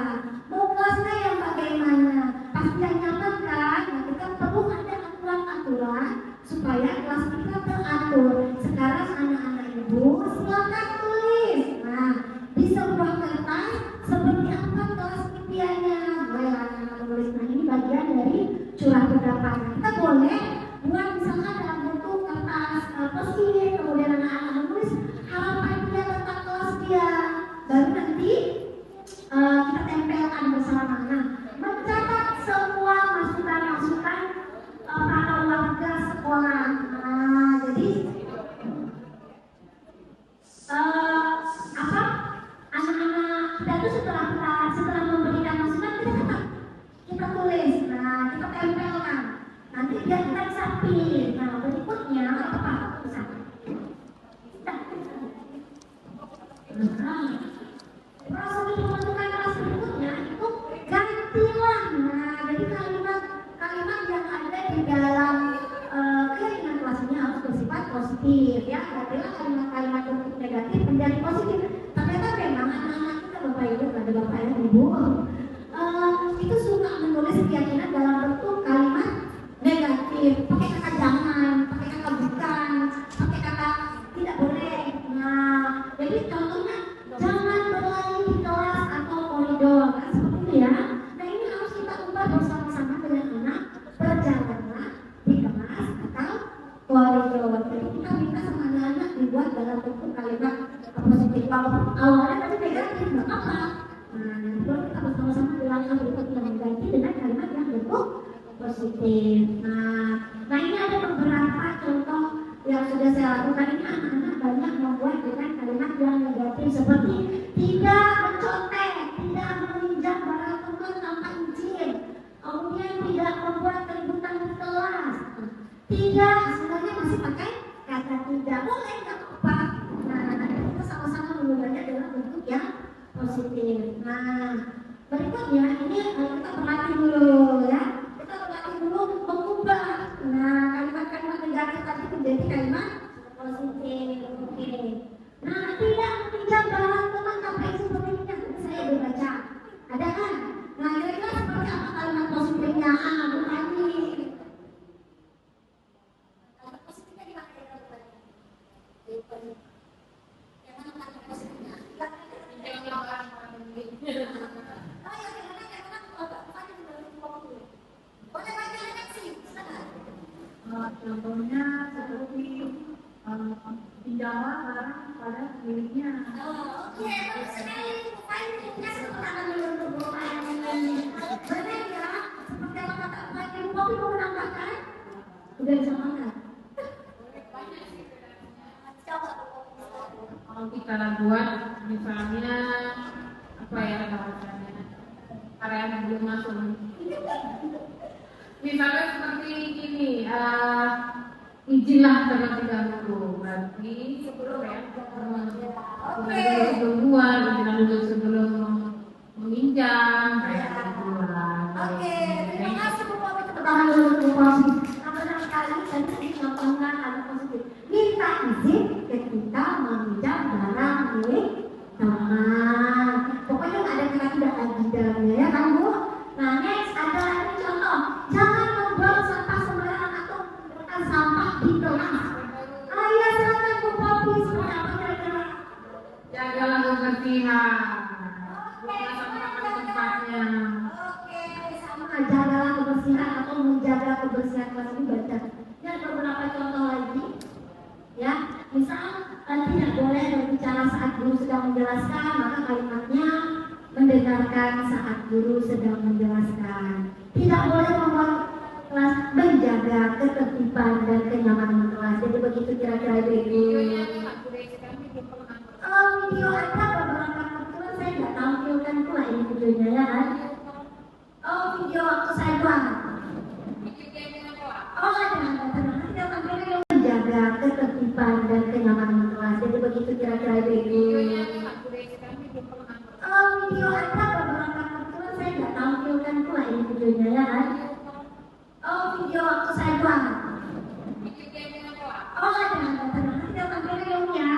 Speaker 9: Mau kelasnya yang bagaimana? Pasti yang nyaman kan? Nah, kita perlu ada aturan-aturan supaya kelas kita teratur. Sekarang anak-anak ibu silakan tulis. Nah, di sebuah kertas seperti apa kelas impiannya? Boleh anak-anak tulis. Nah, ini bagian dari curah pendapat. Kita boleh buat misalkan dalam bentuk kertas post-it, kemudian anak-anak menulis harapan dia tentang kelas dia. Baru nanti kita tempelkan bersama. Nah, mencatat semua masukan-masukan para warga sekolah. Nah, jadi anak-anak kita itu setelah memberikan masukan kita tulis. Nah, kita tempelkan. Nanti biar kita bisa pilih. Nah, berikutnya apa? Prosedur pembentukan kelas berikutnya itu gantilah. Nah, jadi kalimat yang ada di dalam keyakinan kelas ini harus bersifat positif, ya. Gantilah kalimat-kalimat yang negatif menjadi positif. Ternyata memang anak-anak kita, Bapak Ibu, ada Bapak dan Ibu, itu suka menulis keyakinan dalam bentuk kalimat negatif, pakai kata jangan, pakai kata bukan, pakai kata dalam bentuk kalimat positif. Awalnya tadi negatif, nggak apa-apa. Nah, nanti kita bersama-sama bilangnya berikutnya mengganti dengan kalimat yang bentuk positif. Nah ini ada beberapa contoh yang sudah saya lakukan. Ini anak-anak banyak membuat dengan kalimat yang negatif seperti tidak mencontek, tidak meminjam barang teman tanpa izin, kemudian tidak membuat keributan di kelas. Tidak, sebenarnya masih pakai kata tidak, boleh, nggak apa-apa. Nah, kita sama-sama mengubahnya dalam bentuk yang positif. Nah, berikutnya ini kita berlatih dulu ya. Kita berlatih dulu mengubah. Nah, kalimat-kalimat negatif tadi menjadi kalimat positif. Oke. Nah, tidak meminjam barang teman tanpa izin pemiliknya. Saya berbaca. Ada kan? Nah, kira-kira seperti apa kalimat positifnya? Bertani. Kalimat positifnya di mana? Yang mana kalimat positifnya?
Speaker 8: Contohnya seperti pinjaman barang pada miliknya.
Speaker 9: Oke, bagus sekali. Upaya sekarang dulu benar ya. Seperti apa kata Pak Ibu Kopi mau menambahkan? Udah bisa makan.
Speaker 8: Kalau kita buat misalnya apa ya bahasanya area yang belum masuk. Misalnya seperti ini, izinlah terlebih dahulu. Berarti sebelum ya, sebelum buat, izinlah dulu sebelum meminjam, kayak buat.
Speaker 9: Oke, terima kasih Bu Kopi. Tepuk tangan dulu Bu Kopi. Benar sekali, dan contohkan ada positif. Minta izin ketika meminjam barang milik teman. Pokoknya nggak ada kata tidak lagi di dalamnya ya kan Bu? Nah next ada ini contoh, jangan membuang sampah sembarangan atau mengumpulkan sampah di kelas. Iya silakan Bu Popi, seperti apa kira-kira?
Speaker 8: Jagalah kebersihan, buanglah sampah pada tempatnya.
Speaker 9: Oke, sama jagalah kebersihan atau menjaga kebersihan kelas ini baca. Ini ada beberapa contoh lagi, ya. Misal tidak boleh berbicara saat guru sedang menjelaskan, maka kalimatnya mendengarkan saat guru sedang menjelaskan. Tidak boleh membuat kelas, menjaga ketertiban dan kenyamanan kelas. Jadi begitu kira-kira itu. Video ada beberapa kebetulan saya nggak tampilkan pula ini videonya ya kan. Video waktu saya buang. Tenang. Kita tampilkan yang menjaga ketertiban dan kenyamanan kelas. Jadi begitu kira-kira itu. Video ada beberapa kebetulan saya nggak tampilkan pula ini videonya ya kan. Video waktu saya buang. Tenang. Kita tampilkan yang ya.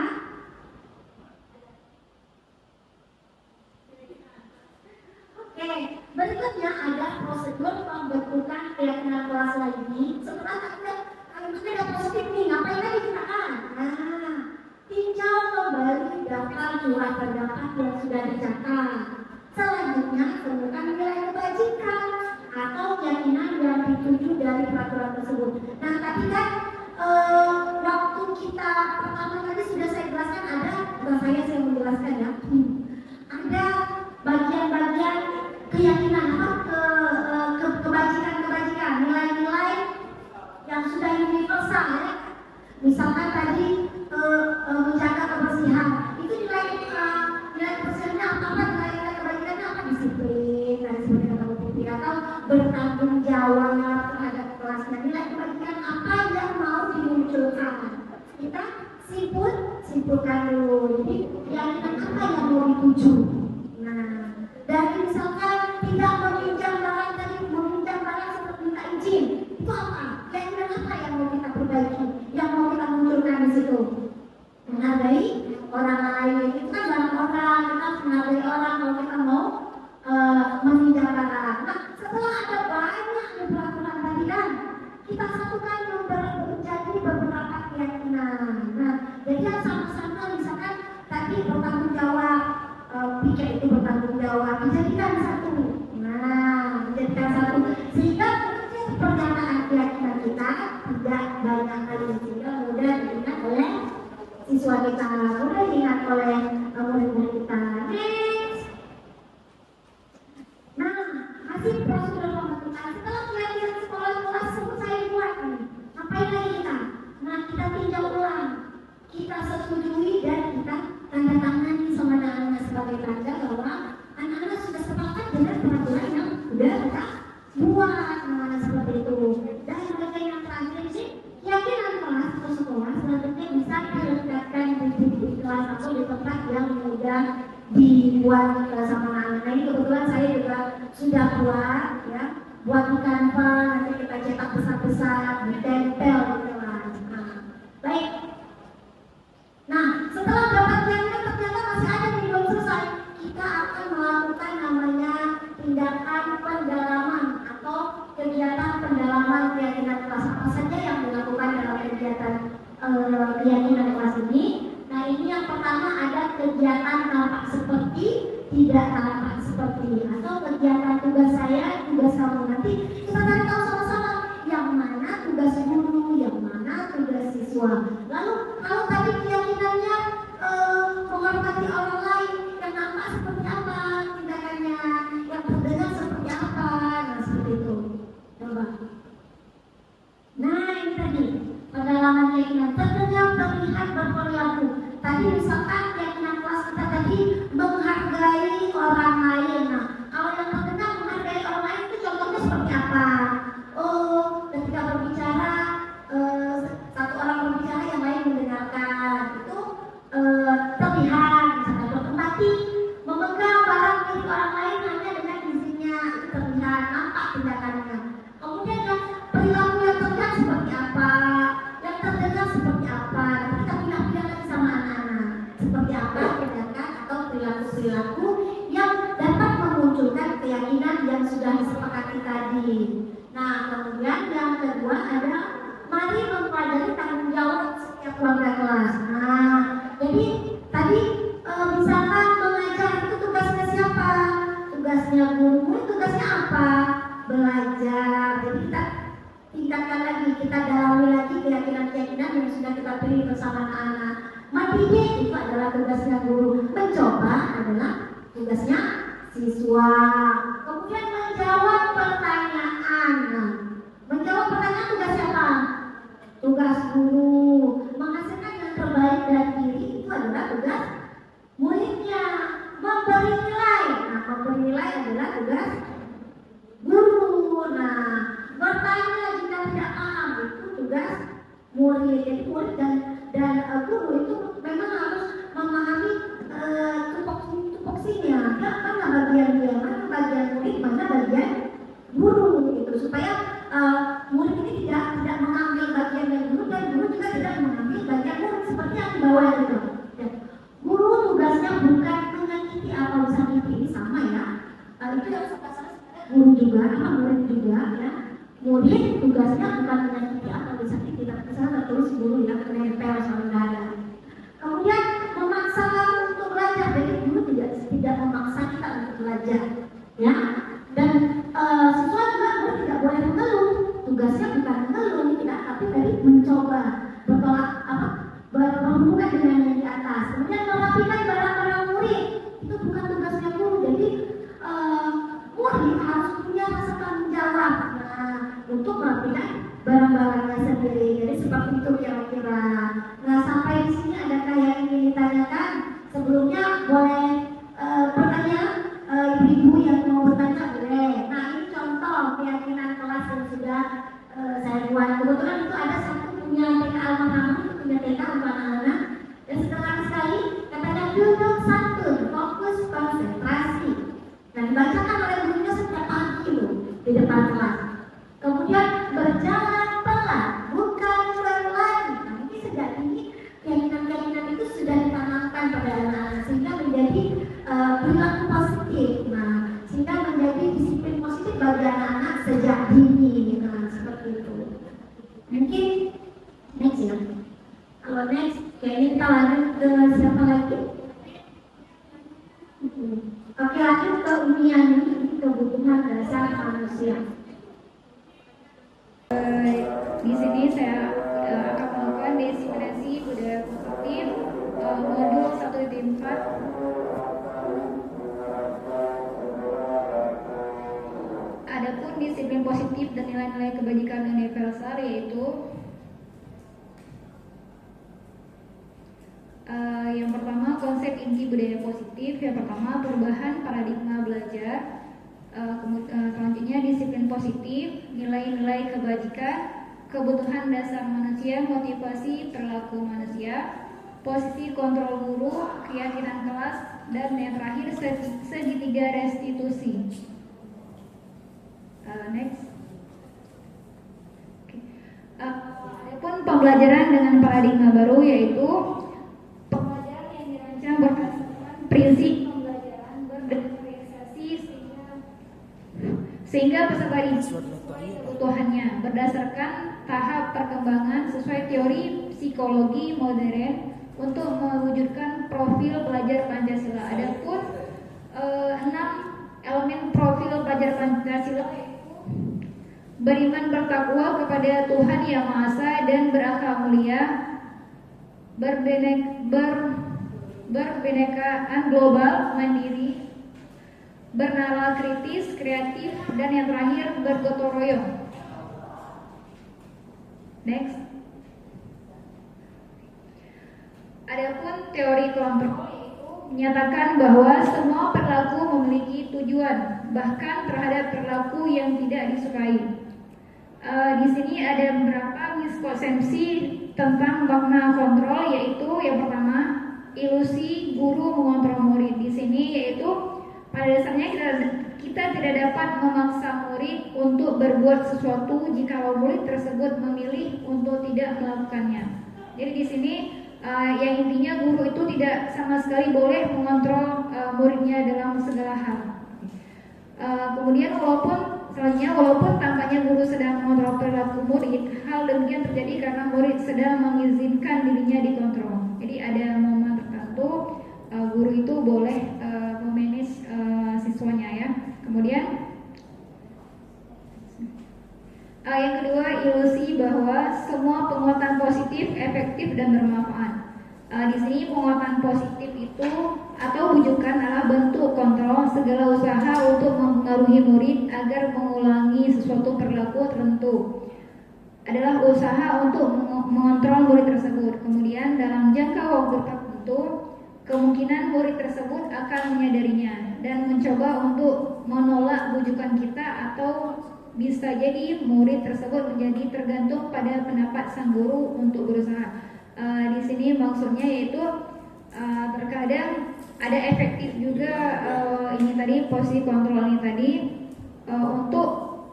Speaker 9: Oke, berikutnya ada prosedur pembentukan keyakinan kelas lagi. Setelah kalimatnya ada positif nih, ngapain lagi kita kan? Nah, tinjau kembali daftar surat pendapat yang sudah dicatat. Selanjutnya, temukan nilai kebajikan atau keyakinan yang dituju dari peraturan tersebut. Nah, tadi kan waktu kita pertama tadi sudah saya jelaskan ada, bukan saya menjelaskan ya. Ada bagian-bagian keyakinan kebajikan, nilai-nilai yang sudah universal ya. Misalkan tadi menjaga kebersihan, itu nilai kebersihannya apa? Nilai kebajikannya apa? Disiplin, tadi seperti kata Bu Putri, atau bertanggung jawab terhadap kelasnya. Nilai kebajikan apa yang mau dimunculkan? Kita simpulkan dulu. Jadi keyakinan apa yang mau dituju? Nah, dari misalkan tidak meminjam barang seperti minta izin, itu apa? Keyakinan apa yang mau kita perbaiki? Yang mau kita munculkan di situ? Menghargai orang lain. Itu kan barang orang, kita harus menghargai orang kalau kita mau meminjam barang. Nah, setelah ada banyak peraturan tadi kan, kita satukan menjadi beberapa keyakinan. Nah, jadi sama-sama misalkan tadi bertanggung jawab, pikir itu bertanggung jawab, dijadikan satu. Nah, dijadikan satu sehingga pernyataan keyakinan kita tidak banyak kali sehingga mudah diingat oleh siswa. siswa kita, mudah diingat oleh murid-murid kita. Next. Nah, masih prosedur pembentukan. Setelah keyakinan sekolah-sekolah tersebut saya buat nih, ngapain lagi kita? Nah, kita tinjau ulang, kita setujui dan kita tanda tangani sama anak-anak sebagai tanda bahwa anak-anak sudah sepakat dengan peraturan yang sudah kita buat. Nah, seperti itu. Dan mereka yang terakhir sih, keyakinan kelas atau sekolah selanjutnya bisa diletakkan di kelas atau di tempat yang mudah dibuat sama anak-anak. Ini kebetulan saya juga sudah buat, ya, buat di Canva, nanti kita cetak besar-besar, ditempel di kelas. Nah, baik. Nah, setelah dapat keyakinan ternyata masih ada yang belum selesai, kita akan melakukan namanya tindakan pendalaman atau kegiatan pendalaman keyakinan kelas. Apa saja yang dilakukan dalam kegiatan keyakinan kelas ini? Nah, ini yang pertama ada kegiatan tampak seperti, tidak tampak seperti, atau kegiatan tugas saya, tugas kamu. Nanti kita cari tahu sama-sama yang mana tugas guru, yang mana tugas siswa. Lalu kalau tadi keyakinannya menghormati orang lain, yang nampak seperti apa tindakannya, yang terdengar seperti apa, nah seperti itu. Coba. Nah, ini tadi pendalaman keyakinan terdengar, terlihat, berperilaku. Tadi misalkan keyakinan kelas kita tadi menghargai orang lain. Nah, kalau yang terdengar menghargai orang lain itu contohnya seperti apa? Oh, ketika berbicara, satu orang berbicara yang lain mendengarkan, itu terlihat. Misalkan berempati, memegang barang milik orang lain hanya dengan izinnya, itu terlihat, nampak tindakannya. Kemudian yang perilaku yang terlihat seperti apa, yang terdengar seperti apa. Kita pindah-pindah lagi sama anak-anak, seperti apa tindakan atau perilaku-perilaku yang dapat memunculkan keyakinan yang sudah disepakati tadi. Nah, kemudian yang kedua ada mari mempelajari tanggung jawab setiap warga kelas. Nah, jadi tadi misalkan mengajar itu tugasnya siapa? Tugasnya guru, tugasnya apa? Belajar. Jadi kita tingkatkan lagi, kita dalami lagi keyakinan-keyakinan yang sudah kita pilih bersama anak-anak. Mendidik itu adalah tugasnya guru, mencoba adalah tugasnya siswa. Kemudian menjawab pertanyaan. Nah, menjawab pertanyaan tugas siapa? Tugas guru. Menghasilkan yang terbaik dari diri itu adalah tugas muridnya. Memberi nilai. Nah, memberi nilai adalah tugas guru. Nah, bertanya jika tidak paham itu tugas murid. Jadi murid dan guru itu memang harus memahami tupoksinya. Mana bagian dia, mana bagian murid, mana bagian guru itu, supaya murid ini tidak mengambil bagian yang guru dan guru juga tidak mengambil bagian murid, seperti yang di bawah itu. Ya. Guru tugasnya bukan menyakiti atau disakiti, ini sama ya. Itu yang sebenarnya guru juga, sama murid juga ya. Murid tugasnya bukan menyakiti atau disakiti, tapi misalnya terus guru yang menempel sama dada. Kemudian memaksa kamu untuk belajar, jadi guru tidak memaksa kita untuk belajar, ya. Dan siswa juga guru tidak boleh mengeluh. Tugasnya bukan mengeluh, tidak, tapi tadi mencoba bertolak berhubungan dengan yang di atas. Kemudian merapikan barang-barang murid, itu bukan tugasnya guru. Jadi murid harus punya rasa tanggung jawab. Nah, untuk merapikan barang-barangnya sendiri. Jadi seperti itu kira-kira. Nah, sampai di sini adakah yang ingin ditanyakan? Sebelumnya boleh bertanya, ibu-ibu yang mau bertanya boleh. Nah, ini contoh keyakinan kelas yang sudah saya buat. Kebetulan itu ada satu punya TK almarhum, itu punya TK untuk anak-anak. Dan sederhana sekali, katanya duduk santun, fokus, konsentrasi. Dan dibacakan oleh gurunya setiap pagi loh di depan kelas. Kemudian berjalan pelan, bukan berlari. Nah, ini sejak ini keyakinan-keyakinan itu sudah ditanamkan pada anak-anak sehingga menjadi perilaku positif. Nah, sehingga menjadi disiplin positif bagi anak-anak sejak dini. Nah, seperti itu. Mungkin next ya. Kalau next, kayaknya kita lanjut ke siapa lagi? Oke, lanjut ke Unian, ini kebutuhan dasar manusia.
Speaker 6: Di sini saya akan melakukan definisi budaya positif nilai-nilai kebajikan universal, yaitu yang pertama konsep inti budaya positif, yang pertama perubahan paradigma belajar, selanjutnya disiplin positif, nilai-nilai kebajikan, kebutuhan dasar manusia, motivasi perilaku manusia, posisi kontrol guru, keyakinan kelas, dan yang terakhir segitiga restitusi. Next. Adapun pembelajaran dengan paradigma baru, yaitu pembelajaran yang dirancang berdasarkan prinsip pembelajaran berdifferensiasi sehingga peserta dididik kebutuhannya berdasarkan tahap perkembangan sesuai teori psikologi modern untuk mewujudkan profil pelajar Pancasila. Adapun 6 elemen profil pelajar Pancasila, beriman bertakwa kepada Tuhan Yang Maha Esa dan berakhlak mulia, berbenekaan global, mandiri, bernalar kritis, kreatif, dan yang terakhir bergotong royong. Next. Adapun teori kelompok menyatakan bahwa semua perilaku memiliki tujuan, bahkan terhadap perilaku yang tidak disukai. Di sini ada beberapa miskonsepsi tentang makna kontrol, yaitu yang pertama ilusi guru mengontrol murid. Di sini yaitu pada dasarnya kita tidak dapat memaksa murid untuk berbuat sesuatu jika murid tersebut memilih untuk tidak melakukannya. Jadi di sini yang intinya guru itu tidak sama sekali boleh mengontrol muridnya dalam segala hal. Kemudian walaupun tampaknya guru sedang mengontrol perilaku murid, hal demikian terjadi karena murid sedang mengizinkan dirinya dikontrol. Jadi ada momen tertentu guru itu boleh memanage siswanya ya. Kemudian yang kedua, ilusi bahwa semua penguatan positif, efektif, dan bermanfaat. Di sini penguatan positif itu atau bujukan adalah bentuk kontrol segala usaha untuk mempengaruhi murid agar mengulangi sesuatu perilaku tertentu. Adalah usaha untuk mengontrol murid tersebut. Kemudian dalam jangka waktu tertentu, kemungkinan murid tersebut akan menyadarinya dan mencoba untuk menolak bujukan kita, atau bisa jadi murid tersebut menjadi tergantung pada pendapat sang guru untuk berusaha. Di sini maksudnya yaitu terkadang ada efektif juga ini tadi posisi kontrol ini tadi untuk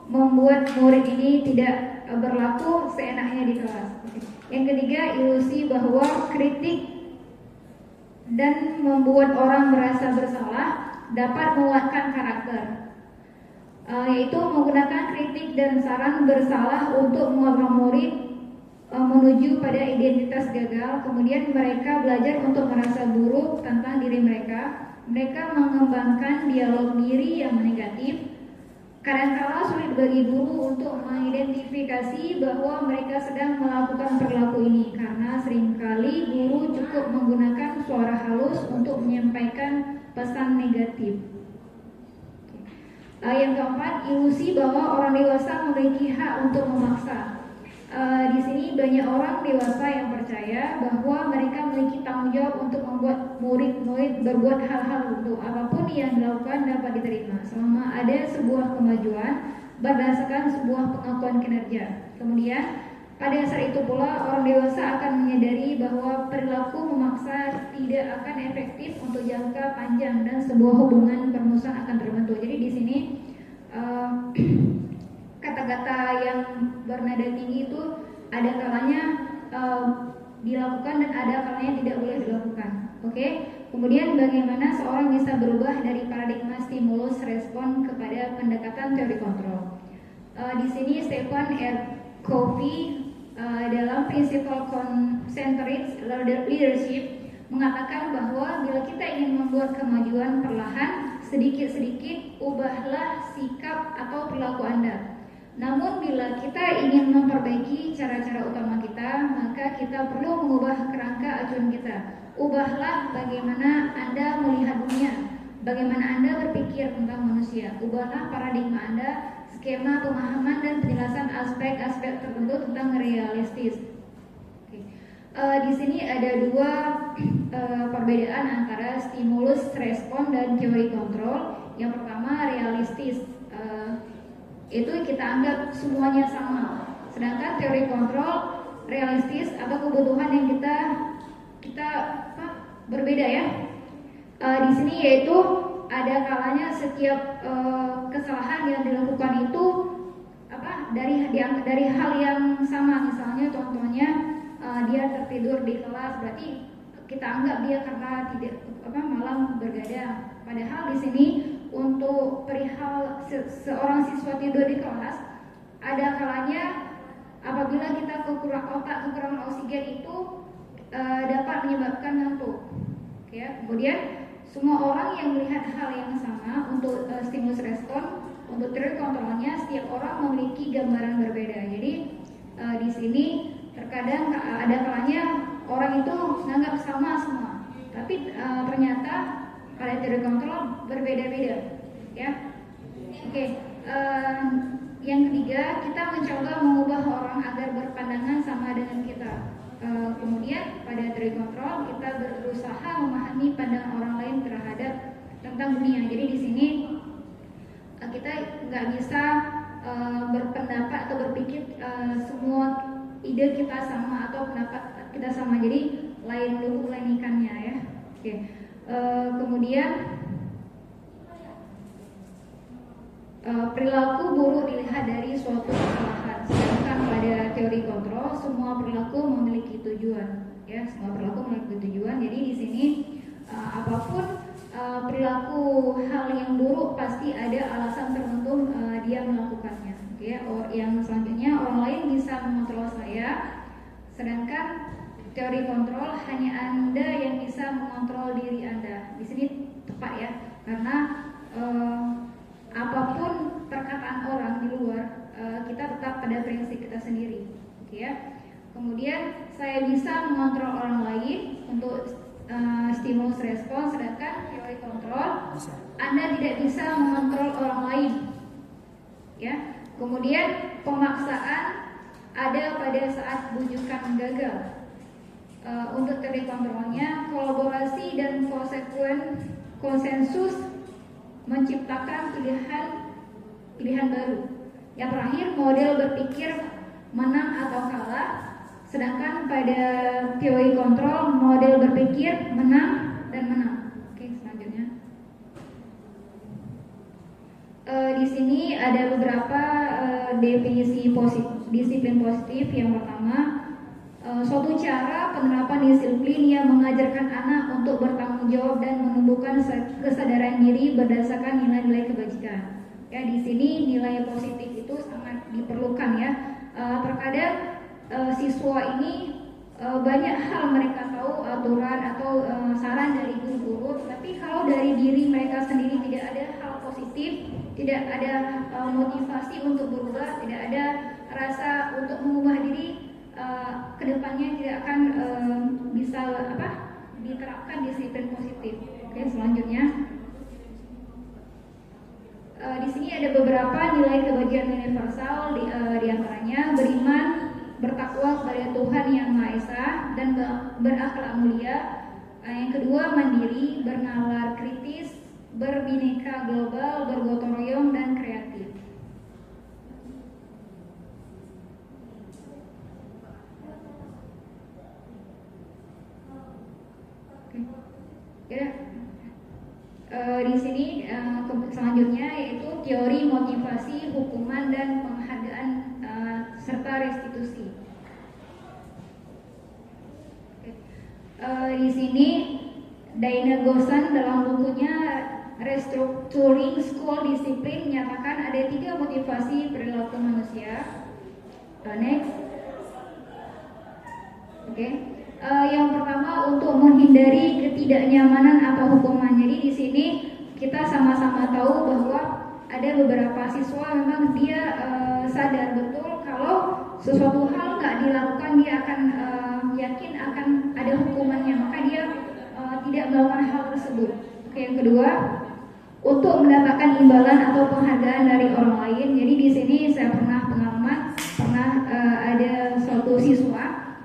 Speaker 6: membuat murid ini tidak berlaku seenaknya di kelas. Yang ketiga, ilusi bahwa kritik dan membuat orang merasa bersalah dapat menguatkan karakter. Yaitu menggunakan kritik dan saran bersalah untuk mengontrol murid menuju pada identitas gagal. Kemudian mereka belajar untuk merasa buruk tentang diri mereka. Mereka mengembangkan dialog diri yang negatif. Kadangkala sulit bagi guru untuk mengidentifikasi bahwa mereka sedang melakukan perilaku ini, karena seringkali guru cukup menggunakan suara halus untuk menyampaikan pesan negatif. Yang keempat, ilusi bahwa orang dewasa memiliki hak untuk memaksa. Di sini banyak orang dewasa yang percaya bahwa mereka memiliki tanggung jawab untuk membuat murid-murid berbuat hal-hal tertentu. Apapun yang dilakukan dapat diterima selama ada sebuah kemajuan berdasarkan sebuah pengakuan kinerja. Kemudian pada saat itu pula orang dewasa akan menyadari bahwa perilaku memaksa tidak akan efektif untuk jangka panjang dan sebuah hubungan permusuhan akan terbentuk. Jadi di sini kata-kata yang bernada tinggi itu ada kalanya dilakukan dan ada kalanya tidak boleh dilakukan. Oke. Kemudian bagaimana seorang bisa berubah dari paradigma stimulus respon kepada pendekatan teori kontrol. Di sini Stephen R. Covey dalam Principle Concentric Leadership mengatakan bahwa bila kita ingin membuat kemajuan perlahan, sedikit-sedikit ubahlah sikap atau perilaku Anda. Namun bila kita ingin memperbaiki cara-cara utama kita, maka kita perlu mengubah kerangka acuan kita. Ubahlah bagaimana Anda melihat dunia, bagaimana Anda berpikir tentang manusia. Ubahlah paradigma Anda skema pemahaman dan penjelasan aspek-aspek tertentu tentang realistis. Oke. Di sini ada dua perbedaan antara stimulus respon dan teori kontrol. Yang pertama realistis, itu kita anggap semuanya sama. Sedangkan teori kontrol realistis atau kebutuhan yang kita berbeda ya. Di sini yaitu ada kalanya setiap kesalahan yang dilakukan itu dari hal yang sama. Misalnya contohnya dia tertidur di kelas, berarti kita anggap dia karena tidak malam bergadang. Padahal di sini untuk perihal seorang siswa tidur di kelas, ada kalanya apabila kita kekurangan oksigen itu dapat menyebabkan ngantuk. Ya, kemudian semua orang yang melihat hal yang sama untuk stimulus respon, untuk teori kontrolnya, setiap orang memiliki gambaran berbeda. Jadi di sini terkadang ada kalanya orang itu menganggap sama semua, tapi ternyata pada teori kontrol berbeda-beda. Ya, oke. Yang ketiga, kita mencoba mengubah orang agar berpandangan sama dengan kita. Kemudian pada teori kontrol kita berusaha memahami pandangan orang lain terhadap tentang dunia. Jadi di sini kita nggak bisa berpendapat atau berpikir semua ide kita sama atau pendapat kita sama. Jadi lain lubuk lain ikannya ya. Oke. Kemudian perilaku buruk dilihat dari suatu kesalahan. Sedangkan pada teori kontrol semua perilaku memiliki tujuan, ya, semua perilaku memiliki tujuan. Jadi di sini apapun perilaku hal yang buruk pasti ada alasan tertentu dia melakukannya. Ya, yang selanjutnya orang lain bisa mengontrol saya, sedangkan teori kontrol hanya Anda yang bisa mengontrol diri Anda. Di sini tepat ya, karena apapun perkataan orang di luar, kita tetap pada prinsip kita sendiri, ya. Kemudian saya bisa mengontrol orang lain untuk stimulus respon, sedangkan teori kontrol Anda tidak bisa mengontrol orang lain, ya. Kemudian pemaksaan ada pada saat bujukan gagal. Untuk teori kontrolnya, kolaborasi dan konsensus menciptakan pilihan baru. Yang terakhir, model berpikir menang atau kalah. Sedangkan pada teori kontrol, model berpikir menang dan menang. Oke, selanjutnya. Di sini ada beberapa definisi disiplin positif. Yang pertama, suatu cara penerapan disiplin yang mengajarkan anak untuk bertanggung jawab dan menumbuhkan kesadaran diri berdasarkan nilai-nilai kebajikan. Ya, di sini nilai positif itu sangat diperlukan ya. Terkadang siswa ini banyak hal mereka tahu aturan atau saran dari guru-guru, tapi kalau dari diri mereka sendiri tidak ada hal positif, tidak ada motivasi untuk berubah, tidak ada rasa untuk mengubah diri, kedepannya tidak akan bisa diterapkan disiplin positif. Oke, selanjutnya di sini ada beberapa nilai kebajikan universal, di antaranya beriman, bertakwa kepada Tuhan Yang Maha Esa dan berakhlak mulia. Yang kedua, mandiri, bernalar kritis, berbineka global, bergotong royong dan kreatif. Ya, di sini selanjutnya yaitu teori motivasi, hukuman dan penghargaan serta restitusi. Di sini Diana Gosan dalam bukunya Restructuring School Discipline menyatakan ada 3 motivasi perilaku manusia. Next. Oke. Yang pertama, untuk menghindari ketidaknyamanan atau hukuman. Jadi di sini kita sama-sama tahu bahwa ada beberapa siswa memang dia sadar betul kalau sesuatu hal nggak dilakukan dia akan yakin akan ada hukumannya, maka dia tidak melakukan hal tersebut. Oke, yang kedua, untuk mendapatkan imbalan atau penghargaan dari orang lain. Jadi di sini saya pernah pengalaman, ada suatu siswa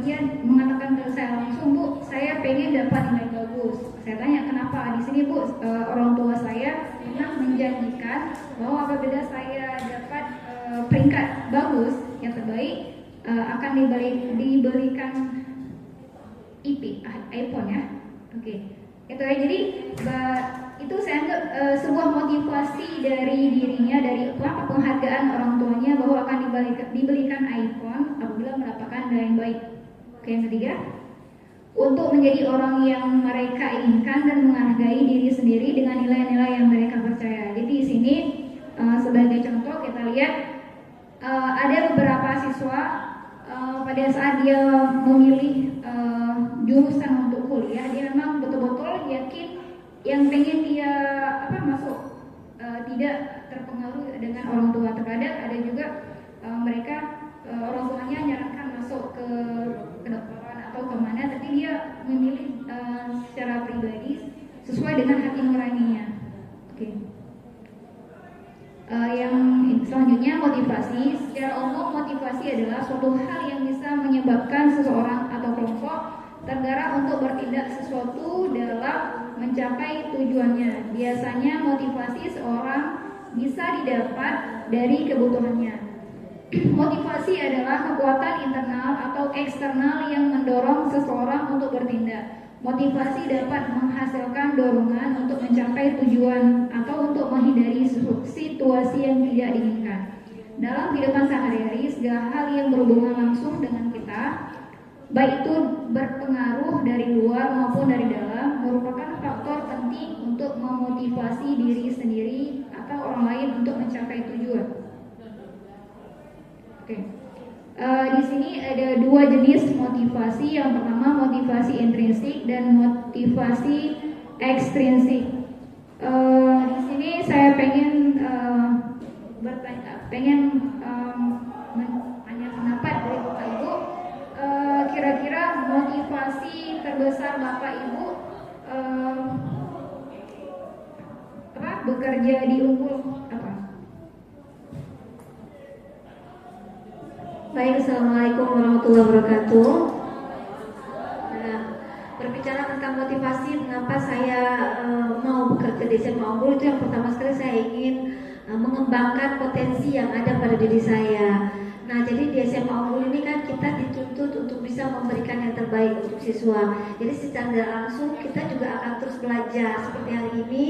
Speaker 6: dia mengatakan ke saya langsung, Bu, saya pengen dapat nilai bagus. Saya tanya kenapa. Di sini, Bu, orang tua saya pernah menjanjikan bahwa apabila saya dapat peringkat bagus yang terbaik akan diberikan iPhone ya. Oke. Itu ya, jadi itu saya anggap sebuah motivasi dari dirinya, dari penghargaan orang tuanya bahwa akan diberikan iPhone apabila mendapatkan nilai yang baik. Oke, yang ketiga, untuk menjadi orang yang mereka inginkan dan menghargai diri sendiri dengan nilai-nilai yang mereka percaya. Jadi di sini sebagai contoh kita lihat ada beberapa siswa pada saat dia memilih jurusan untuk kuliah, dia memang betul-betul yakin yang pengen dia masuk, tidak terpengaruh dengan orang tua. Terkadang ada juga mereka orang tuanya nyarankan masuk ke kedokteran atau kemana, tapi dia memilih secara pribadi sesuai dengan hati nuraninya. Oke. Yang selanjutnya, motivasi. Secara umum, motivasi adalah suatu hal yang bisa menyebabkan seseorang atau kelompok tergerak untuk bertindak sesuatu dalam mencapai tujuannya. Biasanya motivasi seorang bisa didapat dari kebutuhannya. Motivasi adalah kekuatan internal atau eksternal yang mendorong seseorang untuk bertindak. Motivasi dapat menghasilkan dorongan untuk mencapai tujuan atau untuk menghindari situasi yang tidak diinginkan. Dalam kehidupan sehari-hari, segala hal yang berhubungan langsung dengan kita, baik itu berpengaruh dari luar maupun dari dalam, merupakan faktor penting untuk memotivasi diri sendiri atau orang lain untuk mencapai tujuan. Oke. Di sini ada dua jenis motivasi. Yang pertama motivasi intrinsik dan motivasi ekstrinsik. Di sini saya pengen bertanya pendapat dari Bapak Ibu. Kira-kira motivasi terbesar Bapak Ibu bekerja di Unggul apa?
Speaker 7: Baik, Assalamualaikum warahmatullahi wabarakatuh. Nah, berbicara tentang motivasi, mengapa saya mau bekerja di SMA Unggul, itu yang pertama sekali saya ingin mengembangkan potensi yang ada pada diri saya. Nah, jadi di SMA Unggul ini kan kita dituntut untuk bisa memberikan yang terbaik untuk siswa. Jadi secara tidak langsung kita juga akan terus belajar. Seperti hari ini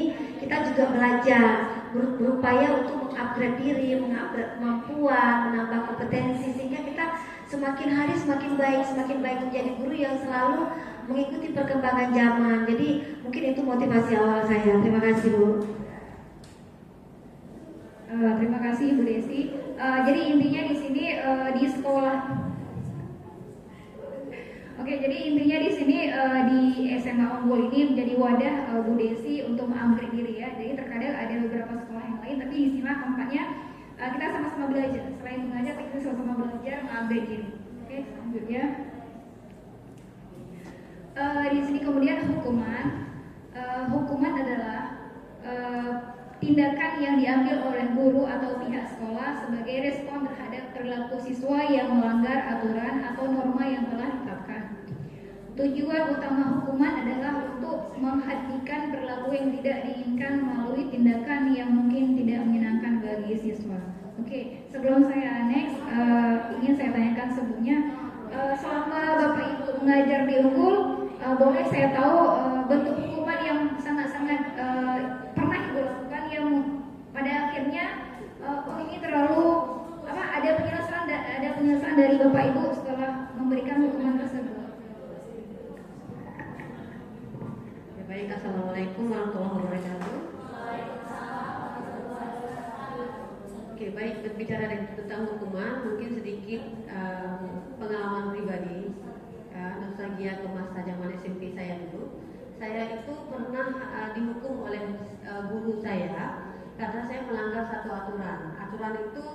Speaker 7: kita juga belajar, berupaya untuk mengupgrade diri, mengupgrade kemampuan, menambah kompetensi, sehingga kita semakin hari semakin baik menjadi guru yang selalu mengikuti perkembangan zaman. Jadi mungkin itu motivasi awal saya. Terima kasih, Bu.
Speaker 6: Terima kasih Bu Desi. Jadi intinya di sini di sekolah. Oke, jadi intinya di sini di SMA Unggul ini menjadi wadah Bu Desi untuk mengupgrade diri ya. Jadi terkadang ada beberapa sekolah yang lain, tapi di sini tempatnya kita sama-sama belajar. Selain mengajar, kita sama-sama belajar mengupgrade diri. Oke, selanjutnya di sini kemudian hukuman. Hukuman adalah tindakan yang diambil oleh guru atau pihak sekolah sebagai respon terhadap perilaku siswa yang melanggar aturan atau norma yang telah ditetapkan. Tujuan utama hukuman adalah untuk menghentikan perilaku yang tidak diinginkan melalui tindakan yang mungkin tidak menyenangkan bagi siswa. Oke, sebelum saya next, ingin saya tanyakan sebelumnya, selama Bapak Ibu mengajar di Unggul, boleh saya tahu bentuk hukuman yang sangat-sangat pernah Ibu lakukan yang pada akhirnya ini terlalu ada penjelasan dari Bapak Ibu setelah memberikan hukuman tersebut.
Speaker 7: Ya, baik, Assalamualaikum warahmatullahi wabarakatuh. Oke, baik, berbicara tentang hukuman, mungkin sedikit pengalaman pribadi, nostalgia ke masa zaman SMP saya dulu. Saya itu pernah dihukum oleh guru saya karena saya melanggar satu aturan. Aturan itu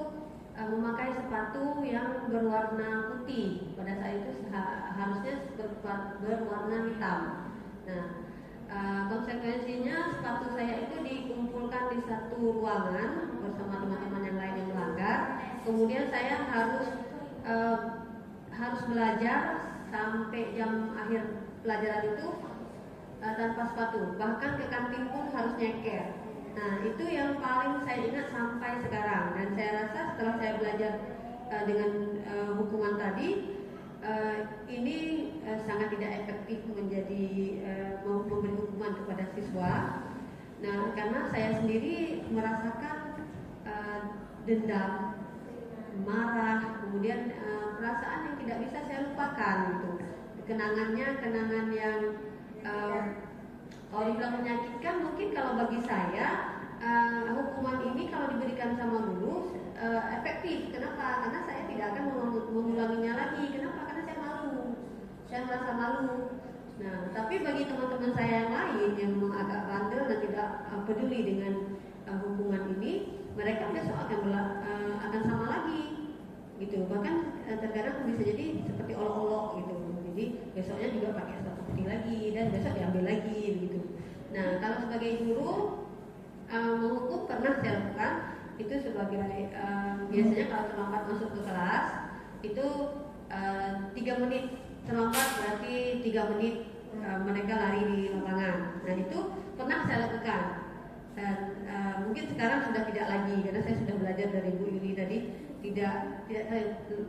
Speaker 7: memakai sepatu yang berwarna putih. Pada saat itu harusnya berwarna hitam. Nah, Konsekuensinya sepatu saya itu dikumpulkan di satu ruangan bersama teman-teman yang lain yang melanggar. Kemudian saya harus belajar sampai jam akhir pelajaran itu tanpa sepatu. Bahkan ke kantin pun harus nyeker. Nah, itu yang paling saya ingat sampai sekarang. Dan saya rasa setelah saya belajar dengan hukuman tadi, ini sangat tidak efektif menjadi memberi hukuman kepada siswa. Nah, karena saya sendiri merasakan dendam, marah, kemudian perasaan yang tidak bisa saya lupakan gitu. Kenangan yang kalau dibilang menyakitkan, mungkin kalau bagi saya hukuman ini kalau diberikan sama guru efektif. Kenapa? Karena saya tidak akan mengulanginya lagi. Kenapa? Karena saya malu, saya merasa malu. Nah, tapi bagi teman-teman saya yang lain yang agak bandel dan tidak peduli dengan hukuman ini, mereka besok akan sama lagi, gitu. Bahkan terkadang bisa jadi seperti olok-olok gitu. Jadi besoknya juga pakai sepatu putih lagi dan besok diambil lagi, begitu. Nah, kalau sebagai guru menghukum pernah saya lakukan itu sebagai biasanya kalau terlambat masuk ke kelas itu 3 menit terlambat berarti 3 menit mereka lari di lapangan. Nah, itu pernah saya lakukan dan mungkin sekarang sudah tidak lagi karena saya sudah belajar dari Bu Yuli tadi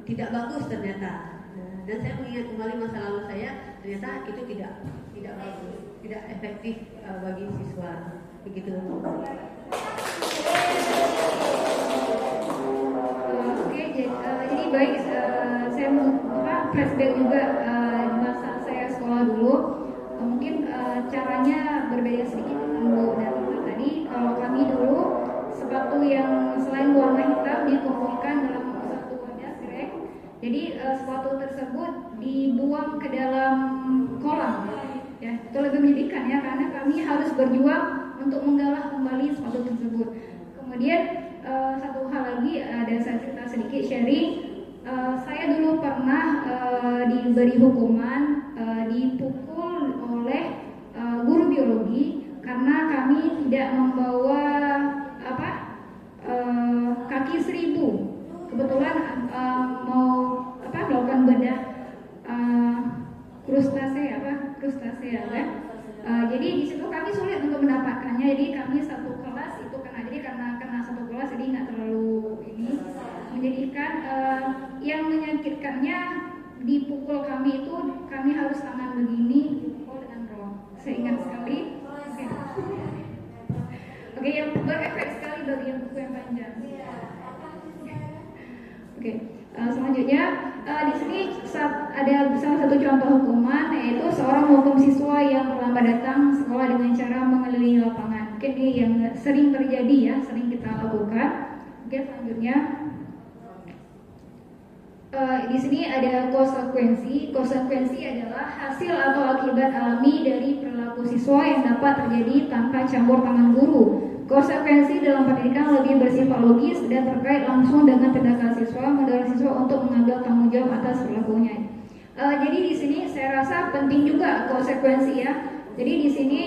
Speaker 7: tidak bagus ternyata. Dan saya mengingat kembali masa lalu saya, ternyata itu tidak bagus, tidak efektif bagi siswa. Begitu.
Speaker 6: Oke, jadi baik, saya mau flashback juga di masa saya sekolah dulu. Mungkin caranya berbeda sedikit dengan Bu Dalita tadi. Kalau kami dulu sepatu yang selain warna hitam dikumpulkan dalam satu wadah grek. Jadi sepatu tersebut dibuang ke dalam kolam. Ya, itu lebih menyedihkan ya, karena kami harus berjuang untuk menggalah kembali sepatu tersebut. Kemudian satu hal lagi, ada saya cerita sedikit sharing. Saya dulu pernah diberi hukuman, dipukul oleh guru biologi karena kami tidak membawa kaki 1000. Kebetulan mau melakukan bedah krustasea kan. Jadi di situ kami sulit untuk mendapatkannya. Jadi kami satu kelas itu karena satu kelas jadi nggak terlalu ini menjadikan yang menyakitkannya dipukul kami itu kami harus tangan begini dipukul dengan roh. Saya ingat sekali. Oke, yang berefek sekali bagi yang buku yang panjang. Oke, selanjutnya di sini ada salah satu contoh hukuman, yaitu seorang menghukum siswa yang terlambat datang sekolah dengan cara mengelilingi lapangan. Mungkin ini yang sering terjadi ya, sering kita lakukan. Oke, selanjutnya di sini ada konsekuensi. Konsekuensi adalah hasil atau akibat alami dari perilaku siswa yang dapat terjadi tanpa campur tangan guru. Konsekuensi dalam pendidikan lebih bersifat logis dan terkait langsung dengan tindakan siswa, mendorong siswa untuk mengambil tanggung jawab atas perilakunya. Jadi di sini saya rasa penting juga konsekuensi ya. Jadi di sini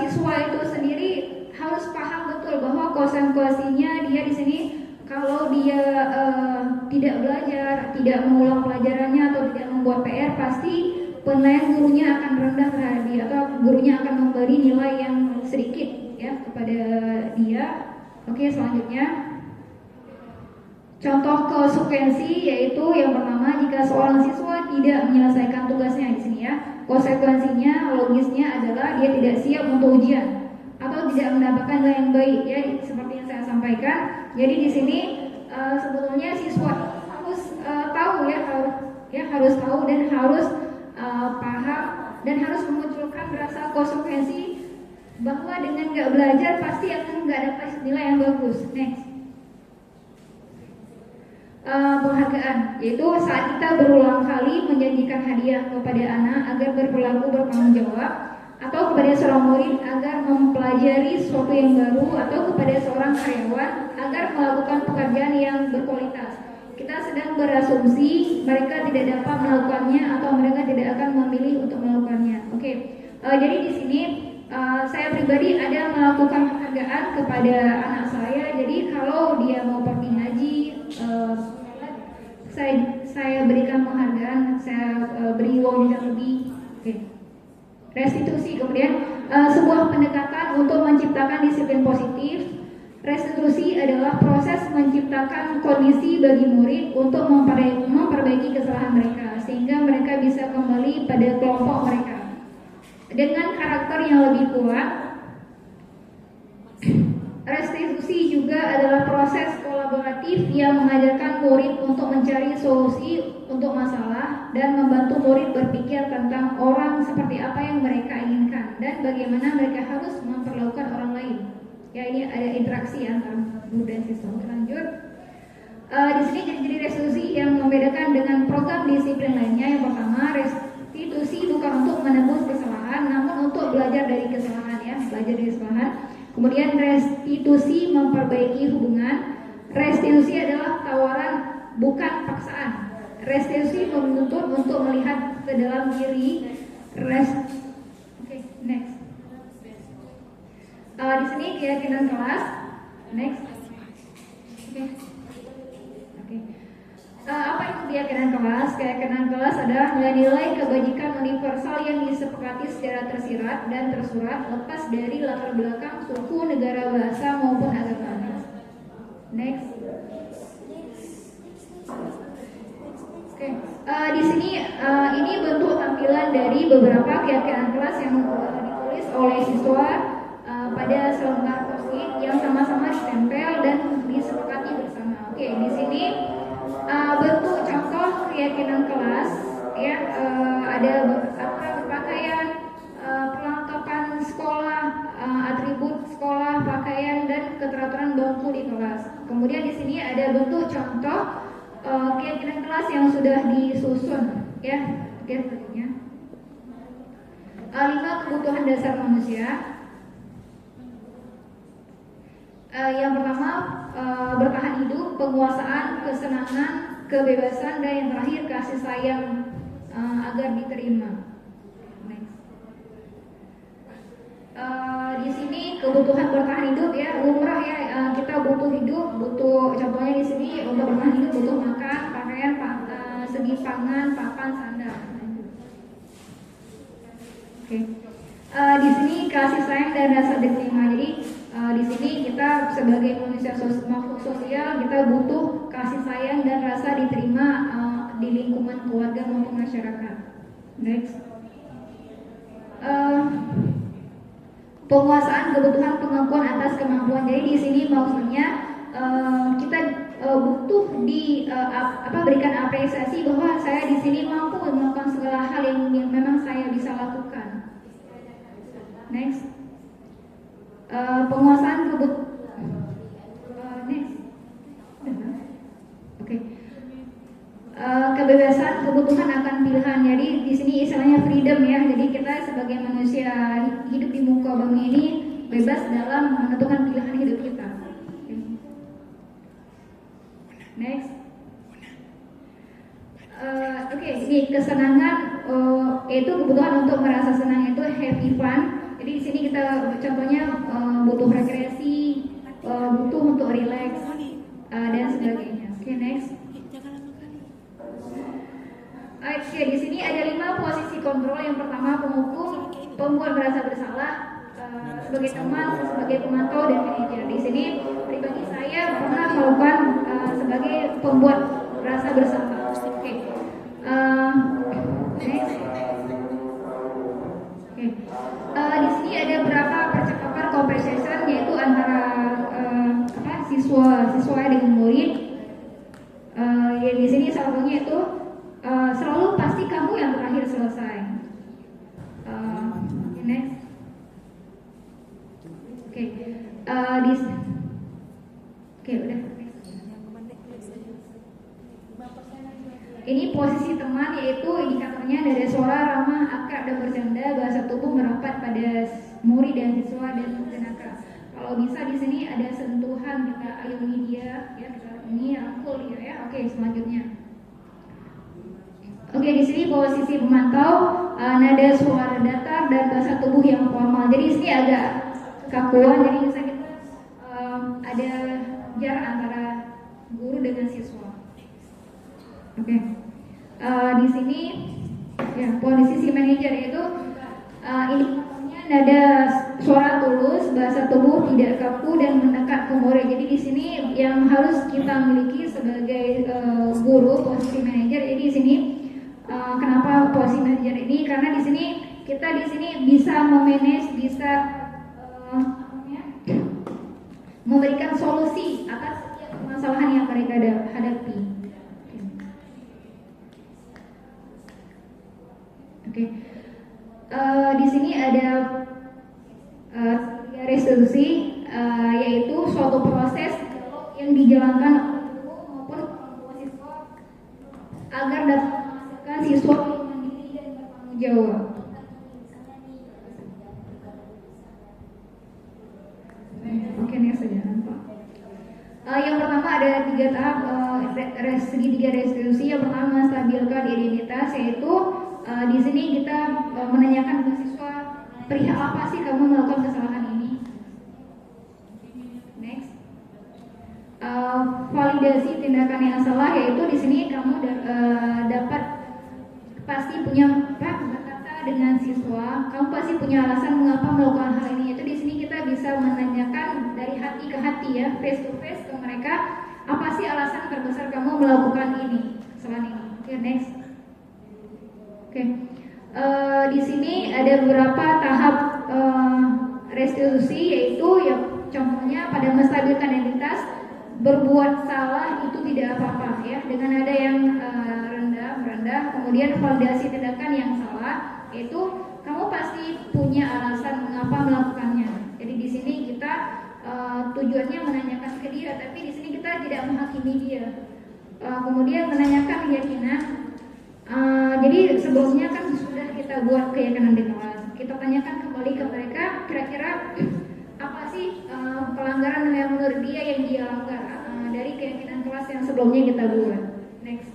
Speaker 6: siswa itu sendiri harus paham betul bahwa konsekuensinya dia di sini kalau dia tidak belajar, tidak mengulang pelajarannya atau tidak membuat PR, pasti penilaian gurunya akan rendah terhadap dia atau gurunya akan memberi nilai yang sedikit ya kepada dia. Oke, selanjutnya contoh konsekuensi yaitu yang pertama, jika seorang siswa tidak menyelesaikan tugasnya di sini ya, konsekuensinya logisnya adalah dia tidak siap untuk ujian atau tidak mendapatkan nilai yang baik ya, seperti yang saya sampaikan. Jadi di sini sebetulnya siswa harus tahu ya, harus tahu dan harus paham dan harus memunculkan rasa konsekuensi bahwa dengan nggak belajar pasti akan nggak dapat nilai yang bagus. Next, penghargaan, yaitu saat kita berulang kali menjanjikan hadiah kepada anak agar berperilaku bertanggung jawab, atau kepada seorang murid agar mempelajari sesuatu yang baru, atau kepada seorang karyawan agar melakukan pekerjaan yang berkualitas. Kita sedang berasumsi mereka tidak dapat melakukannya atau mereka tidak akan memilih untuk melakukannya. Oke. Jadi di sini saya pribadi ada melakukan penghargaan kepada anak saya. Jadi kalau dia mau pergi ngaji, saya berikan penghargaan, saya beri uang juga lebih. Restitusi, kemudian sebuah pendekatan untuk menciptakan disiplin positif. Restitusi adalah proses menciptakan kondisi bagi murid untuk memperbaiki kesalahan mereka sehingga mereka bisa kembali pada kelompok mereka dengan karakter yang lebih kuat. Restitusi juga adalah proses kolaboratif yang mengajarkan murid untuk mencari solusi untuk masalah dan membantu murid berpikir tentang orang seperti apa yang mereka inginkan dan bagaimana mereka harus memperlakukan orang lain. Ya, ini ada interaksi antara guru dan siswa. Lanjut. Di sini ciri-ciri restitusi yang membedakan dengan program disiplin lainnya. Yang pertama, restitusi bukan untuk menebus kesalahan, namun untuk belajar dari kesalahan, ya, belajar dari kesalahan. Kemudian restitusi memperbaiki hubungan. Restitusi adalah tawaran, bukan paksaan. Restitusi menuntut untuk melihat ke dalam diri. Oke, next. Di sini keyakinan kelas. Next. Oke. Apa itu keyakinan kelas? Keyakinan kelas adalah nilai-nilai kebajikan universal yang disepakati secara tersirat dan tersurat lepas dari latar belakang suku, negara, bahasa maupun agama. Next. Oke. Di sini ini bentuk tampilan dari beberapa keyakinan kelas yang ditulis oleh siswa pada selembar post-it yang sama-sama ditempel dan disepakati bersama. Oke, di sini bentuk contoh keyakinan kelas, ya, ada pakaian, perlengkapan sekolah, atribut sekolah, pakaian dan keteraturan bangku di kelas. Kemudian di sini ada bentuk contoh keyakinan kelas yang sudah disusun, ya. Oke, selanjutnya 5 kebutuhan dasar manusia. Yang pertama, bertahan hidup, penguasaan, kesenangan, kebebasan, dan yang terakhir kasih sayang agar diterima. Next. Di sini kebutuhan bertahan hidup, ya, lumrah, ya, kita butuh hidup, butuh, contohnya di sini untuk bertahan hidup butuh makan, pakaian, segi pangan, papan, sandal. Oke. Di sini kasih sayang dan rasa diterima. Jadi di sini kita sebagai manusia makhluk sosial, kita butuh kasih sayang dan rasa diterima di lingkungan keluarga maupun masyarakat. Next. Penguasaan kebutuhan pengakuan atas kemampuan. Jadi di sini maksudnya kita butuh berikan apresiasi bahwa saya di sini mampu melakukan segala hal yang memang saya bisa lakukan. Next. Penguasaan next. Oke. Kebebasan kebutuhan akan pilihan. Jadi di sini istilahnya freedom, ya. Jadi kita sebagai manusia hidup di muka bumi ini bebas dalam menentukan pilihan hidup kita. Next. Oke, ini kesenangan, yaitu kebutuhan untuk merasa senang, itu happy fun. Jadi di sini kita contohnya butuh rekreasi, butuh untuk relax dan sebagainya. Oke, next. Oke, di sini ada 5 posisi kontrol. Yang pertama penghukum, pembuat merasa bersalah, sebagai teman, sebagai pemantau dan manajer. Di sini pribadi saya pernah melakukan sebagai pembuat rasa bersalah. Oke. Next. Oke. Di sini ada beberapa percakapan conversation, yaitu antara siswa dengan murid. Ya, di sini salah satunya itu selalu pasti kamu yang terakhir selesai. Next. Oke. Oke, udah. Ini posisi teman, yaitu indikatornya dari suara ramah, akrab dan bercanda, bahasa tubuh merapat pada murid dan siswa dan tenaga. Kalau bisa di sini ada sentuhan, kita ayomi dia, ya, kita ini rangkul dia, ya. Oke, selanjutnya. Oke, di sini posisi pemantau, nada suara datar dan bahasa tubuh yang formal. Jadi di sini agak kakuan, jadi bisa kita ada jarak antara guru dengan siswa. Oke. Di sini ya posisi si manajer itu indikatornya nada suara tulus, bahasa tubuh tidak kaku dan mendekat ke murid. Jadi di sini yang harus kita miliki sebagai guru posisi manajer. Jadi di sini kenapa posisi manajer ini? Karena di sini kita di sini bisa memanage, bisa memberikan solusi atas setiap permasalahan yang mereka hadapi. Oke. Di sini ada tiga restitusi, yaitu suatu proses yang dijalankan oleh guru maupun orang tua siswa agar dapat menghasilkan siswa yang mandiri dan bertanggung jawab. Oke, next saja Pak. Yang pertama ada 3 tahap tiga restitusi. Yang pertama menstabilkan identitas, yaitu di sini kita menanyakan ke siswa perihal apa sih kamu melakukan kesalahan ini. Next, validasi tindakan yang salah, yaitu di sini kamu dapat pasti punya berkata dengan siswa, kamu pasti punya alasan mengapa melakukan hal ini. Itu di sini kita bisa menanyakan dari hati ke hati ya, face to face ke mereka, apa sih alasan terbesar kamu melakukan ini, kesalahan ini. Oke, next. Oke, di sini ada beberapa tahap restitusi, yaitu yang contohnya pada menstabilkan identitas, berbuat salah itu tidak apa-apa ya, dengan ada yang rendah. Kemudian validasi tindakan yang salah, yaitu kamu pasti punya alasan mengapa melakukannya. Jadi di sini kita tujuannya menanyakan ke dia, tapi di sini kita tidak menghakimi dia. Kemudian menanyakan keyakinan. Jadi sebelumnya kan sudah kita buat keyakinan di kelas. Kita tanyakan kembali ke mereka, kira-kira apa sih pelanggaran yang menurut dia yang dia langgar dari keyakinan kelas yang sebelumnya kita buat. Next.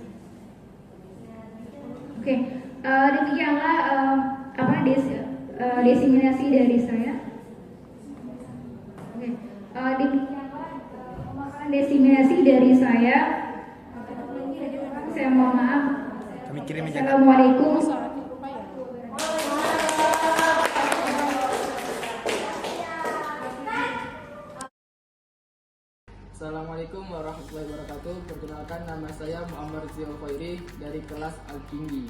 Speaker 6: Oke, demikianlah diseminasi dari saya. Oke, demikianlah pemaparan diseminasi dari saya. Saya mohon maaf. Assalamualaikum.
Speaker 10: Assalamualaikum warahmatullahi wabarakatuh. Perkenalkan, nama saya Muhammad Zio Khairi dari kelas Al-Tinggi.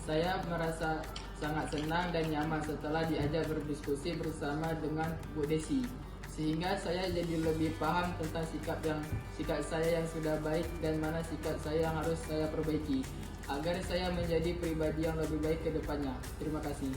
Speaker 10: Saya merasa sangat senang dan nyaman setelah diajak berdiskusi bersama dengan Bu Desi, sehingga saya jadi lebih paham tentang sikap saya yang sudah baik dan mana sikap saya yang harus saya perbaiki agar saya menjadi pribadi yang lebih baik ke depannya. Terima kasih.